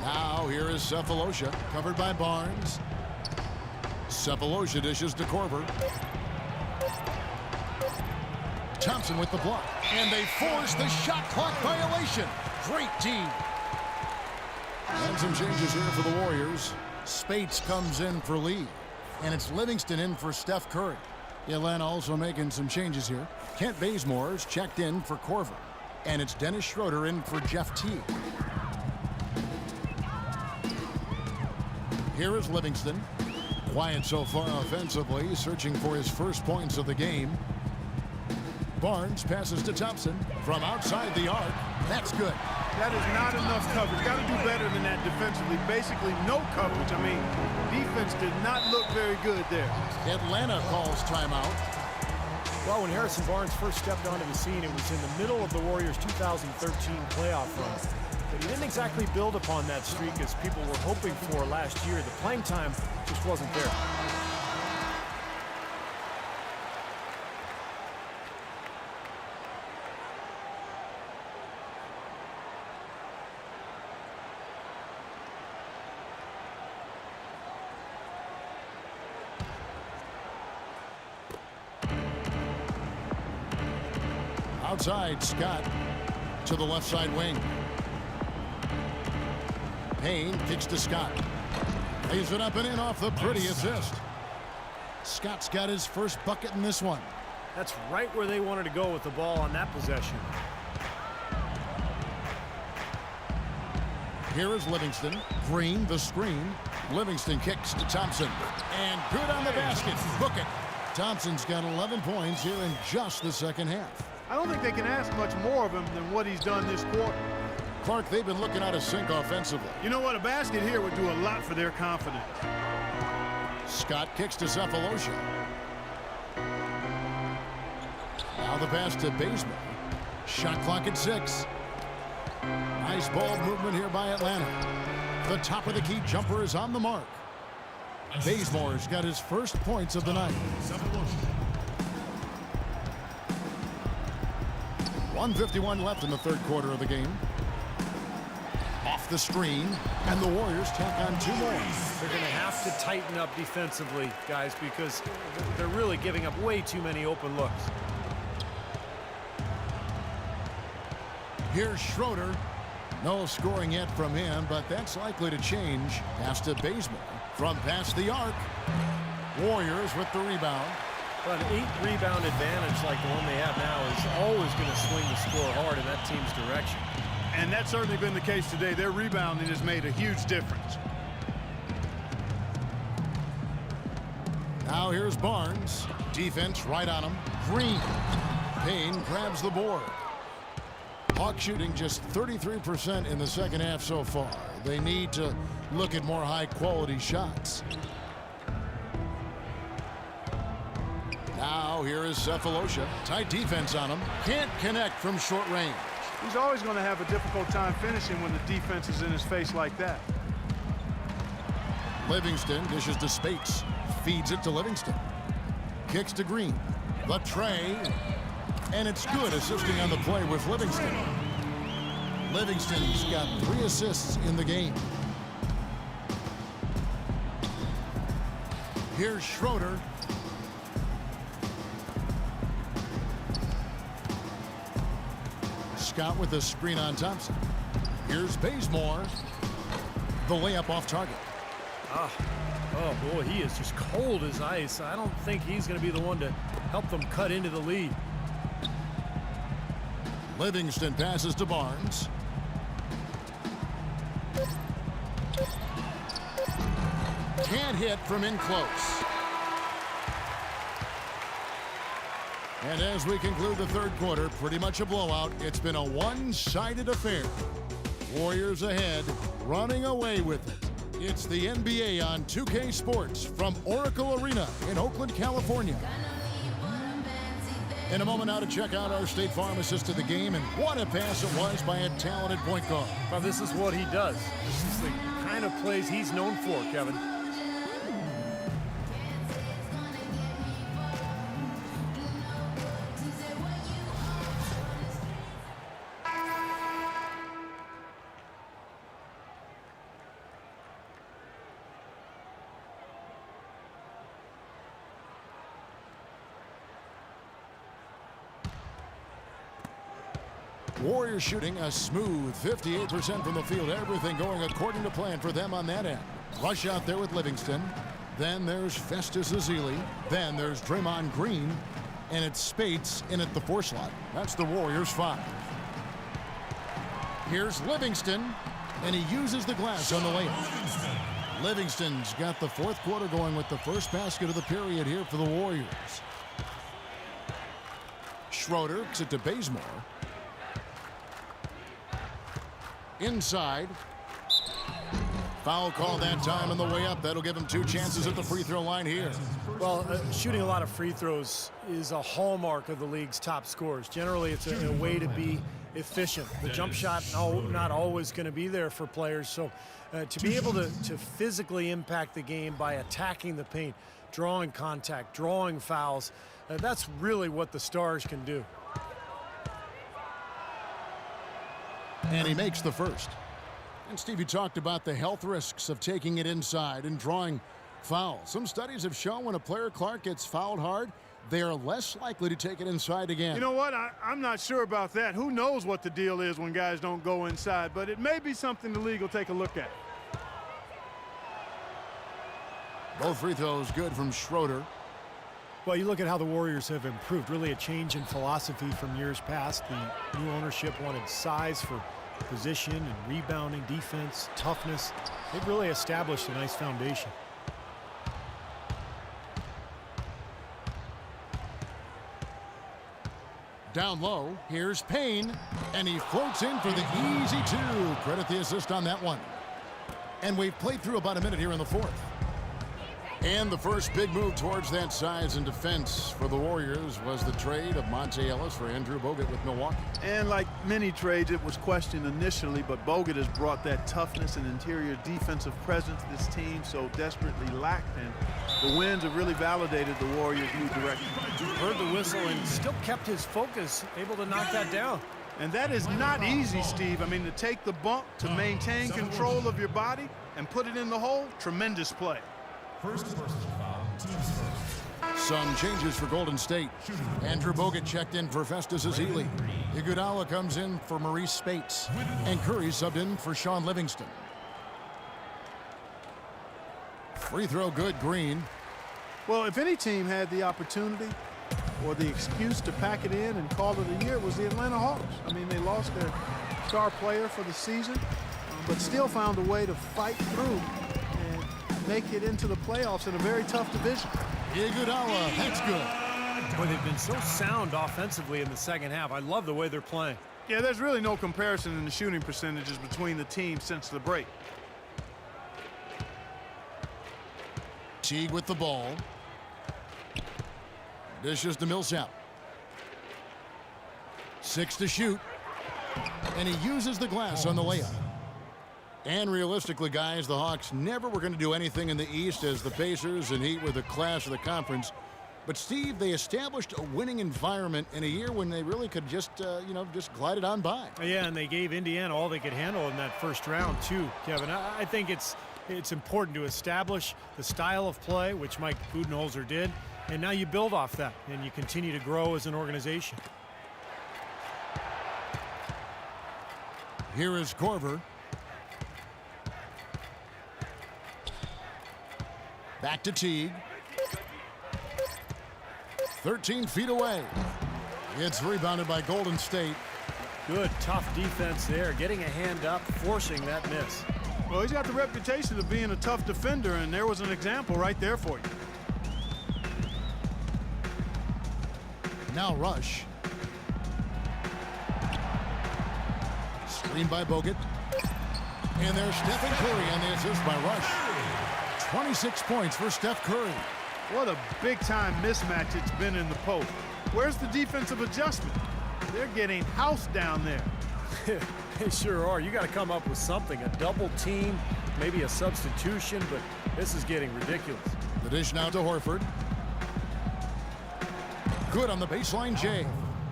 Now here is Cephalosha, covered by Barnes. Cephalosha dishes to Korver. Thompson with the block, and they force the shot clock violation. Great team. And some changes here for the Warriors. Spates comes in for Lee, and it's Livingston in for Steph Curry. Atlanta also making some changes here. Kent Bazemore's checked in for Korver, and it's Dennis Schroeder in for Jeff Teague. Here is Livingston. Quiet so far offensively, searching for his first points of the game. Barnes passes to Thompson from outside the arc. That's good. That is not enough coverage. Got to do better than that defensively. Basically no coverage. I mean, defense did not look very good there. Atlanta calls timeout. Well, when Harrison Barnes first stepped onto the scene, it was in the middle of the Warriors' 2013 playoff run. But he didn't exactly build upon that streak as people were hoping for last year. The playing time just wasn't there. Outside, Scott to the left side wing. Payne kicks to Scott. Lays it up and in off the pretty assist. Scott's got his first bucket in this one. That's right where they wanted to go with the ball on that possession. Here is Livingston. Green, the screen. Livingston kicks to Thompson. And good on the basket. Book it. Thompson's got 11 points here in just the second half. I don't think they can ask much more of him than what he's done this quarter. Clark, they've been looking out of sync offensively. You know what? A basket here would do a lot for their confidence. Scott kicks to Cephalosha. Now the pass to Bazemore. Shot clock at 6. Nice ball movement here by Atlanta. The top of the key jumper is on the mark. Bazemore's got his first points of the night. 1:51 left in the third quarter of the game. Off the screen, and the Warriors tack on 2 more. They're going to have to tighten up defensively, guys, because they're really giving up way too many open looks. Here's Schroeder. No scoring yet from him, but that's likely to change. Pass to Bazemore from past the arc. Warriors with the rebound. But an 8-rebound advantage like the one they have now is always going to swing the score hard in that team's direction. And that's certainly been the case today. Their rebounding has made a huge difference. Now here's Barnes. Defense right on him. Green. Payne grabs the board. Hawks shooting just 33% in the second half so far. They need to look at more high-quality shots. Now here is Cephalosha. Tight defense on him. Can't connect from short range. He's always going to have a difficult time finishing when the defense is in his face like that. Livingston dishes to Spates. Feeds it to Livingston. Kicks to Green. The tray. And it's good, assisting on the play with Livingston. Livingston's got 3 assists in the game. Here's Schroeder. Scott with the screen on Thompson. Here's Bazemore. The layup off target. Oh boy, he is just cold as ice. I don't think he's going to be the one to help them cut into the lead. Livingston passes to Barnes. Can't hit from in close. And as we conclude the third quarter, pretty much a blowout. It's been a one-sided affair. Warriors ahead, running away with it. It's the NBA on 2K Sports from Oracle Arena in Oakland, California. In a moment now to check out our State Farm assist to the game, and what a pass it was by a talented point guard. Well, this is what he does. This is the kind of plays he's known for, Kevin. Warriors shooting a smooth 58% from the field. Everything going according to plan for them on that end. Rush out there with Livingston. Then there's Festus Ezeli. Then there's Draymond Green. And it's Spates in at the 4 slot. That's the Warriors 5. Here's Livingston. And he uses the glass on the layup. Livingston's got the fourth quarter going with the first basket of the period here for the Warriors. Schroeder kicks it to Bazemore. Inside. Foul call that time on the way up. That'll give him 2 chances at the free throw line here. Well, shooting a lot of free throws is a hallmark of the league's top scorers. Generally, it's a way to be efficient. The jump shot not always going to be there for players. So to be able to physically impact the game by attacking the paint, drawing contact, drawing fouls, that's really what the stars can do. And he makes the first. And Stevie talked about the health risks of taking it inside and drawing fouls. Some studies have shown when a player, Clark, gets fouled hard, they are less likely to take it inside again. You know what? I'm not sure about that. Who knows what the deal is when guys don't go inside, but it may be something the league will take a look at. Both free throws good from Schroeder. Well, you look at how the Warriors have improved. Really a change in philosophy from years past. The new ownership wanted size for position and rebounding, defense, toughness. They've really established a nice foundation. Down low, here's Payne, and he floats in for the easy 2. Credit the assist on that one. And we've played through about a minute here in the fourth. And the first big move towards that size and defense for the Warriors was the trade of Monte Ellis for Andrew Bogut with Milwaukee. And like many trades, it was questioned initially, but Bogut has brought that toughness and interior defensive presence this team so desperately lacked, and the wins have really validated the Warriors' new direction. Heard the whistle and still kept his focus, able to knock that down. And that is not easy, Steve. I mean, to take the bump, to maintain control of your body, and put it in the hole, tremendous play. Some changes for Golden State. Andrew Bogut checked in for Festus Ezeli. Iguodala comes in for Maurice Spates. And Curry subbed in for Sean Livingston. Free throw good, Green. Well, if any team had the opportunity or the excuse to pack it in and call it a year, it was the Atlanta Hawks. I mean, they lost their star player for the season, but still found a way to fight through and make it into the playoffs in a very tough division. Iguodala, that's good. Boy, they've been so sound offensively in the second half. I love the way they're playing. Yeah, there's really no comparison in the shooting percentages between the teams since the break. Teague with the ball. Dishes to Millsap. 6 to shoot. And he uses the glass on the layup. And realistically, guys, the Hawks never were going to do anything in the East, as the Pacers and Heat were the class of the conference. But, Steve, they established a winning environment in a year when they really could just, just glide it on by. Yeah, and they gave Indiana all they could handle in that first round, too, Kevin. I think it's important to establish the style of play, which Mike Budenholzer did, and now you build off that, and you continue to grow as an organization. Here is Korver. Back to Teague. 13 feet away. It's rebounded by Golden State. Good, tough defense there, getting a hand up, forcing that miss. Well, he's got the reputation of being a tough defender, and there was an example right there for you. Now Rush. Screen by Bogut. And there's Stephen Curry on the assist by Rush. 26 points for Steph Curry. What a big-time mismatch it's been in the post. Where's the defensive adjustment? They're getting housed down there. They sure are. You got to come up with something, a double team, maybe a substitution, but this is getting ridiculous. The dish now to Horford. Good on the baseline, Jay.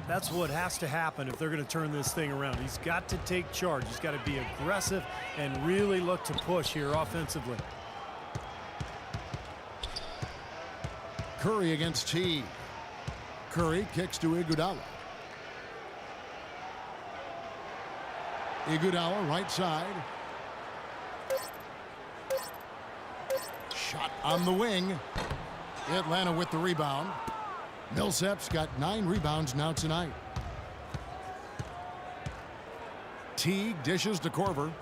That's what has to happen if they're going to turn this thing around. He's got to take charge. He's got to be aggressive and really look to push here offensively. Curry against T. Curry kicks to Iguodala. Iguodala right side. Shot on the wing. Atlanta with the rebound. Millsap's got 9 rebounds now tonight. Teague dishes to Korver.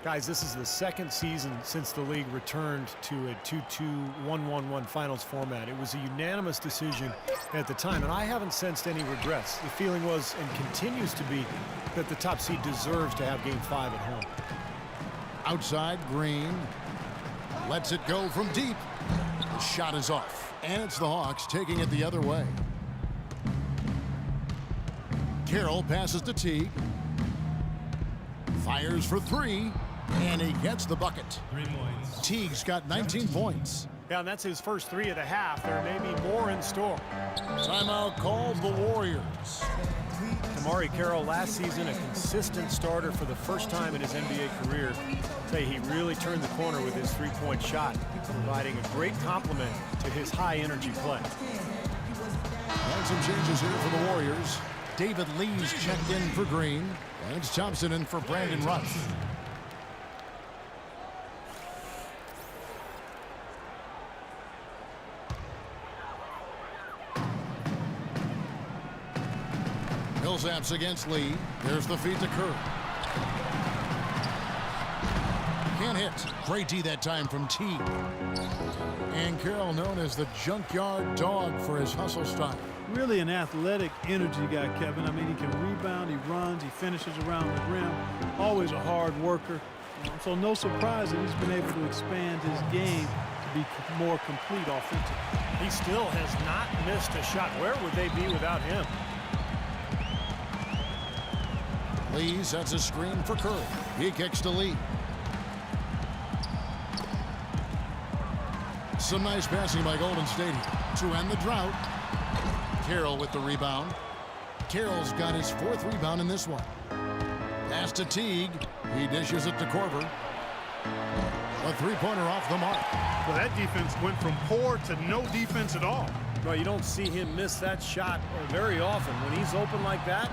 Guys, this is the second season since the league returned to a 2-2-1-1-1 finals format. It was a unanimous decision at the time, and I haven't sensed any regrets. The feeling was, and continues to be, that the top seed deserves to have Game 5 at home. Outside, Green lets it go from deep. The shot is off, and it's the Hawks taking it the other way. Carroll passes to Teague. Fires for 3, and he gets the bucket. Teague's got 19 points. Yeah, and that's his first 3 of the half. There may be more in store. Timeout called the Warriors. Amari Carroll last season a consistent starter for the first time in his NBA career. Say he really turned the corner with his 3-point shot, providing a great complement to his high-energy play. And some changes here for the Warriors. David Lee's checked in for Green. And it's Thompson in for Brandon Rush. Millsap's against Lee. There's the feed to Curry. Can't hit. Great D that time from Teague. And Carroll known as the junkyard dog for his hustle style. Really an athletic energy guy, Kevin. I mean, he can rebound, he runs, he finishes around the rim. Always a hard worker. So no surprise that he's been able to expand his game to be more complete offensively. He still has not missed a shot. Where would they be without him? Lee sets a screen for Curry. He kicks to Lee. Some nice passing by Golden State to end the drought. Carroll with the rebound. Carroll's got his 4th rebound in this one. Pass to Teague. He dishes it to Korver. A 3-pointer off the mark. Well, that defense went from poor to no defense at all. Well, you don't see him miss that shot very often. When he's open like that,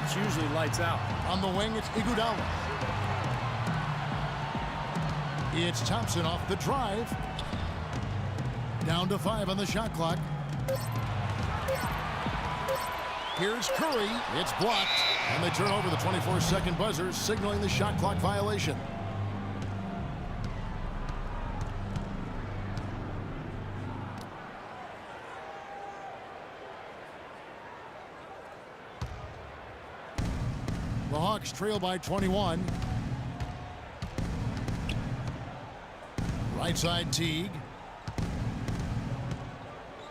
it's usually lights out. On the wing, it's Iguodala. It's Thompson off the drive. Down to 5 on the shot clock. Here's Curry. It's blocked. And they turn over the 24-second buzzer, signaling the shot clock violation. The Hawks trail by 21. Right side Teague.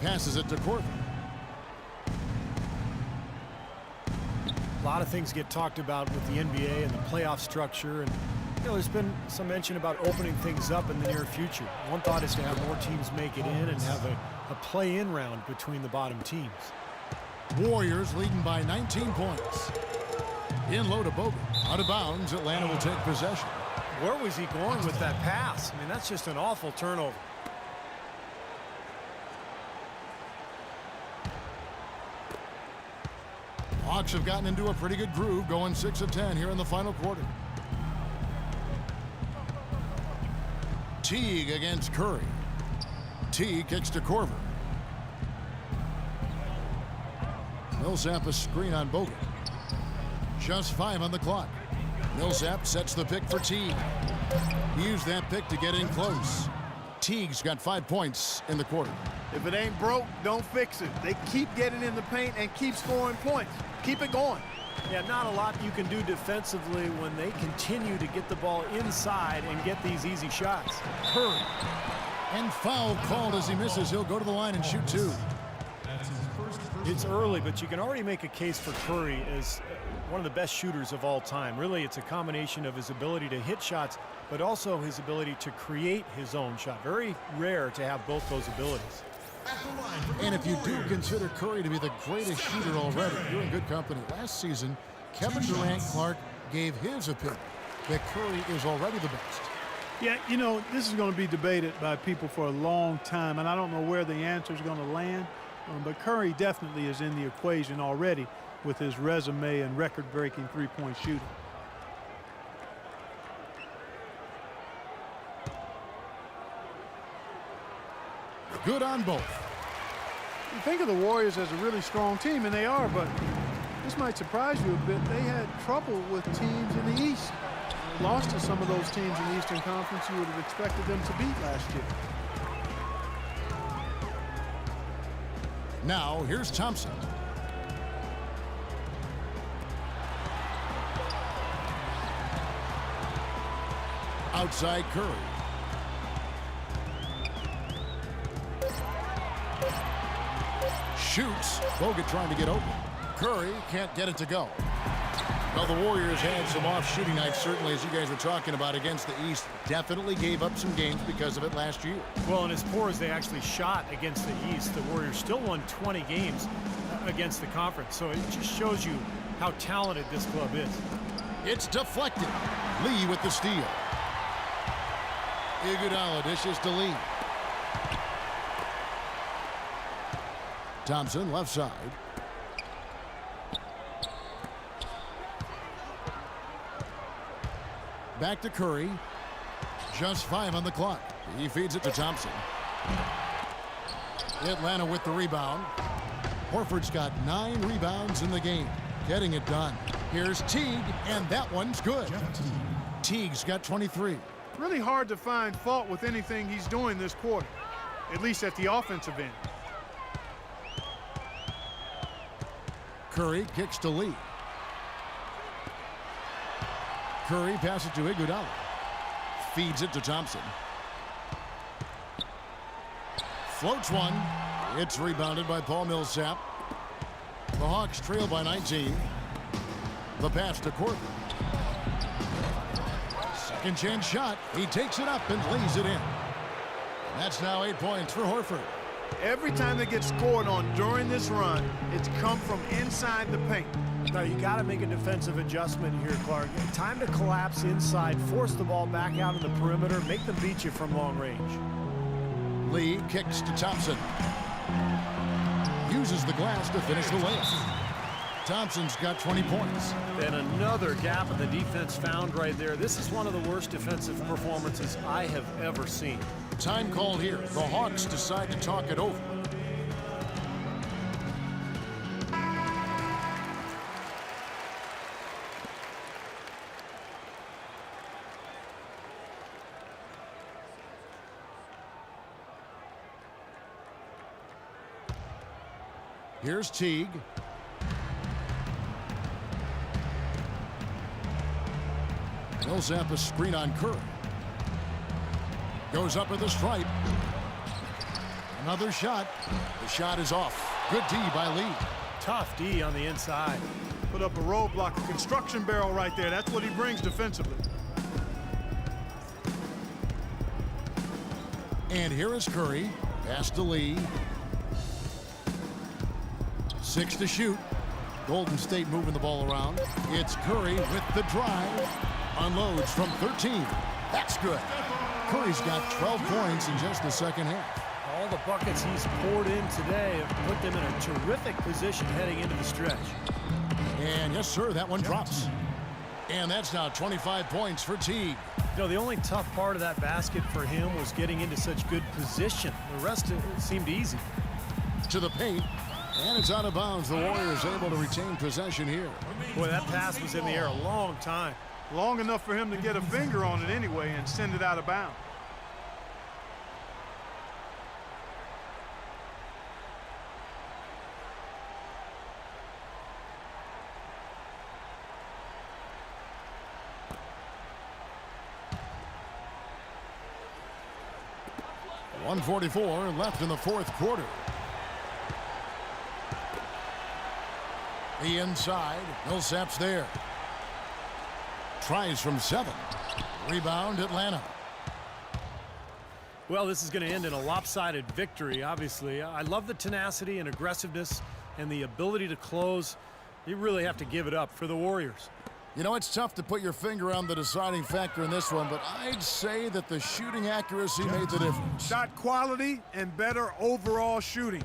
Passes it to Korver. A lot of things get talked about with the NBA and the playoff structure, and there's been some mention about opening things up in the near future. One thought is to have more teams make it in and have a play-in round between the bottom teams. Warriors leading by 19 points. In low to Bogut. Out of bounds, Atlanta will take possession. Where was he going with that pass? I mean, that's just an awful turnover. Hawks have gotten into a pretty good groove, going 6 of 10 here in the final quarter. Teague against Curry. Teague kicks to Korver. Millsap a screen on Bogut. Just 5 on the clock. Millsap sets the pick for Teague. He used that pick to get in close. Teague's got 5 points in the quarter. If it ain't broke, don't fix it. They keep getting in the paint and keep scoring points. Keep it going. Yeah, not a lot you can do defensively when they continue to get the ball inside and get these easy shots. Curry. And foul called as he misses. He'll go to the line and shoot 2. It's early, but you can already make a case for Curry as one of the best shooters of all time. Really, it's a combination of his ability to hit shots, but also his ability to create his own shot. Very rare to have both those abilities. And if you do consider Curry to be the greatest shooter already, you're in good company. Last season, Kevin Durant Clark gave his opinion that Curry is already the best. Yeah, you know, this is going to be debated by people for a long time, and I don't know where the answer is going to land. But Curry definitely is in the equation already with his resume and record-breaking three-point shooting. Good on both. You think of the Warriors as a really strong team, and they are, but this might surprise you a bit. They had trouble with teams in the East. They lost to some of those teams in the Eastern Conference you would have expected them to beat last year. Now, here's Thompson. Outside Curry. Shoots. Bogut trying to get open. Curry can't get it to go. Well, the Warriors had some off shooting nights, certainly, as you guys were talking about, against the East. Definitely gave up some games because of it last year. Well, and as poor as they actually shot against the East, the Warriors still won 20 games against the conference. So it just shows you how talented this club is. It's deflected. Lee with the steal. Iguodala dishes to Lee. Thompson, left side. Back to Curry. Just 5 on the clock. He feeds it to Thompson. Atlanta with the rebound. Horford's got 9 rebounds in the game. Getting it done. Here's Teague, and that one's good. Teague's got 23. Really hard to find fault with anything he's doing this quarter, at least at the offensive end. Curry kicks to Lee. Curry passes to Iguodala. Feeds it to Thompson. Floats one. It's rebounded by Paul Millsap. The Hawks trail by 19. The pass to Korver. Second chance shot. He takes it up and lays it in. That's now 8 points for Horford. Every time they get scored on during this run, it's come from inside the paint. Now, you got to make a defensive adjustment here, Clark. Time to collapse inside, force the ball back out of the perimeter, make them beat you from long range. Lee kicks to Thompson. Uses the glass to finish the layup. Thompson's got 20 points. And another gap in the defense found right there. This is one of the worst defensive performances I have ever seen. Time called here. The Hawks decide to talk it over. Here's Teague. Millsap a screen on Curry. Goes up with a stripe. Another shot. The shot is off. Good D by Lee. Tough D on the inside. Put up a roadblock, a construction barrel right there. That's what he brings defensively. And here is Curry. Pass to Lee. 6 to shoot. Golden State moving the ball around. It's Curry with the drive. Unloads from 13. That's good. Curry's got 12 points in just the second half. All the buckets he's poured in today have put them in a terrific position heading into the stretch. And yes, sir, that one drops. And that's now 25 points for Teague. You know, the only tough part of that basket for him was getting into such good position. The rest of it seemed easy. To the paint. And it's out of bounds. The Warriors able to retain possession here. Boy, that pass was in the air a long time. Long enough for him to get a finger on it anyway and send it out of bounds. .144 left in the fourth quarter. The inside. Millsap's there. Tries from 7. Rebound, Atlanta. Well, this is going to end in a lopsided victory, obviously. I love the tenacity and aggressiveness and the ability to close. You really have to give it up for the Warriors. You know, it's tough to put your finger on the deciding factor in this one, but I'd say that the shooting accuracy made the difference. Shot quality and better overall shooting.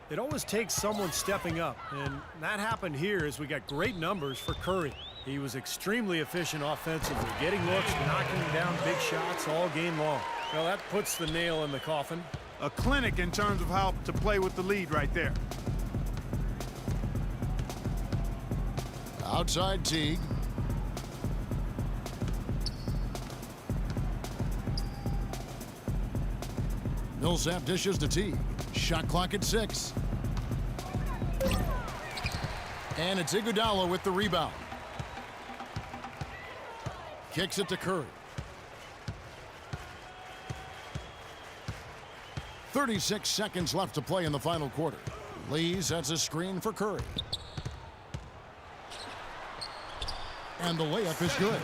It always takes someone stepping up, and that happened here as we got great numbers for Curry. He was extremely efficient offensively, getting looks, knocking down big shots all game long. Well, that puts the nail in the coffin. A clinic in terms of how to play with the lead right there. Outside Teague. Millsap dishes to Teague. Shot clock at 6. And it's Iguodala with the rebound. Kicks it to Curry. 36 seconds left to play in the final quarter. Lee sets a screen for Curry. And the layup is good.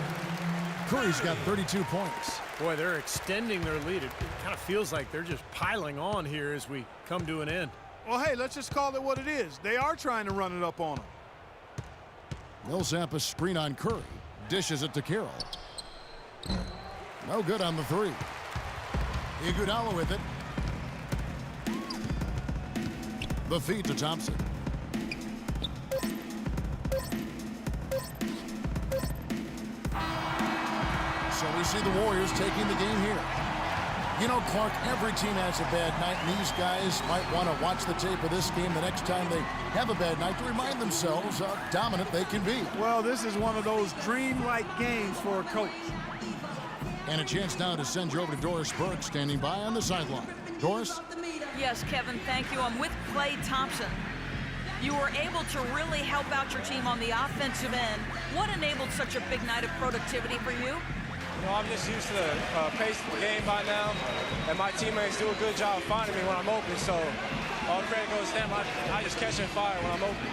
Curry's got 32 points. Boy, they're extending their lead. It kind of feels like they're just piling on here as we come to an end. Well, hey, let's just call it what it is. They are trying to run it up on them. Millsap a screen on Curry. Dishes it to Carroll. No good on the 3. Iguodala with it. The feed to Thompson. So we see the Warriors taking the game here. You know, Clark, every team has a bad night, and these guys might want to watch the tape of this game the next time they have a bad night to remind themselves how dominant they can be. Well, this is one of those dreamlike games for a coach. And a chance now to send you over to Doris Burke, standing by on the sideline. Doris? Yes, Kevin, thank you. I'm with Klay Thompson. You were able to really help out your team on the offensive end. What enabled such a big night of productivity for you? You know, I'm just used to the pace of the game by now, and my teammates do a good job finding me when I'm open, so all credit goes to them. I just catch and fire when I'm open.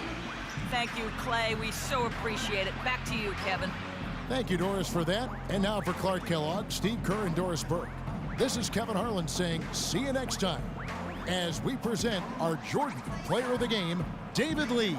Thank you, Klay. We so appreciate it. Back to you, Kevin. Thank you, Doris, for that. And now for Clark Kellogg, Steve Kerr, and Doris Burke. This is Kevin Harlan saying see you next time as we present our Jordan Player of the Game, David Lee.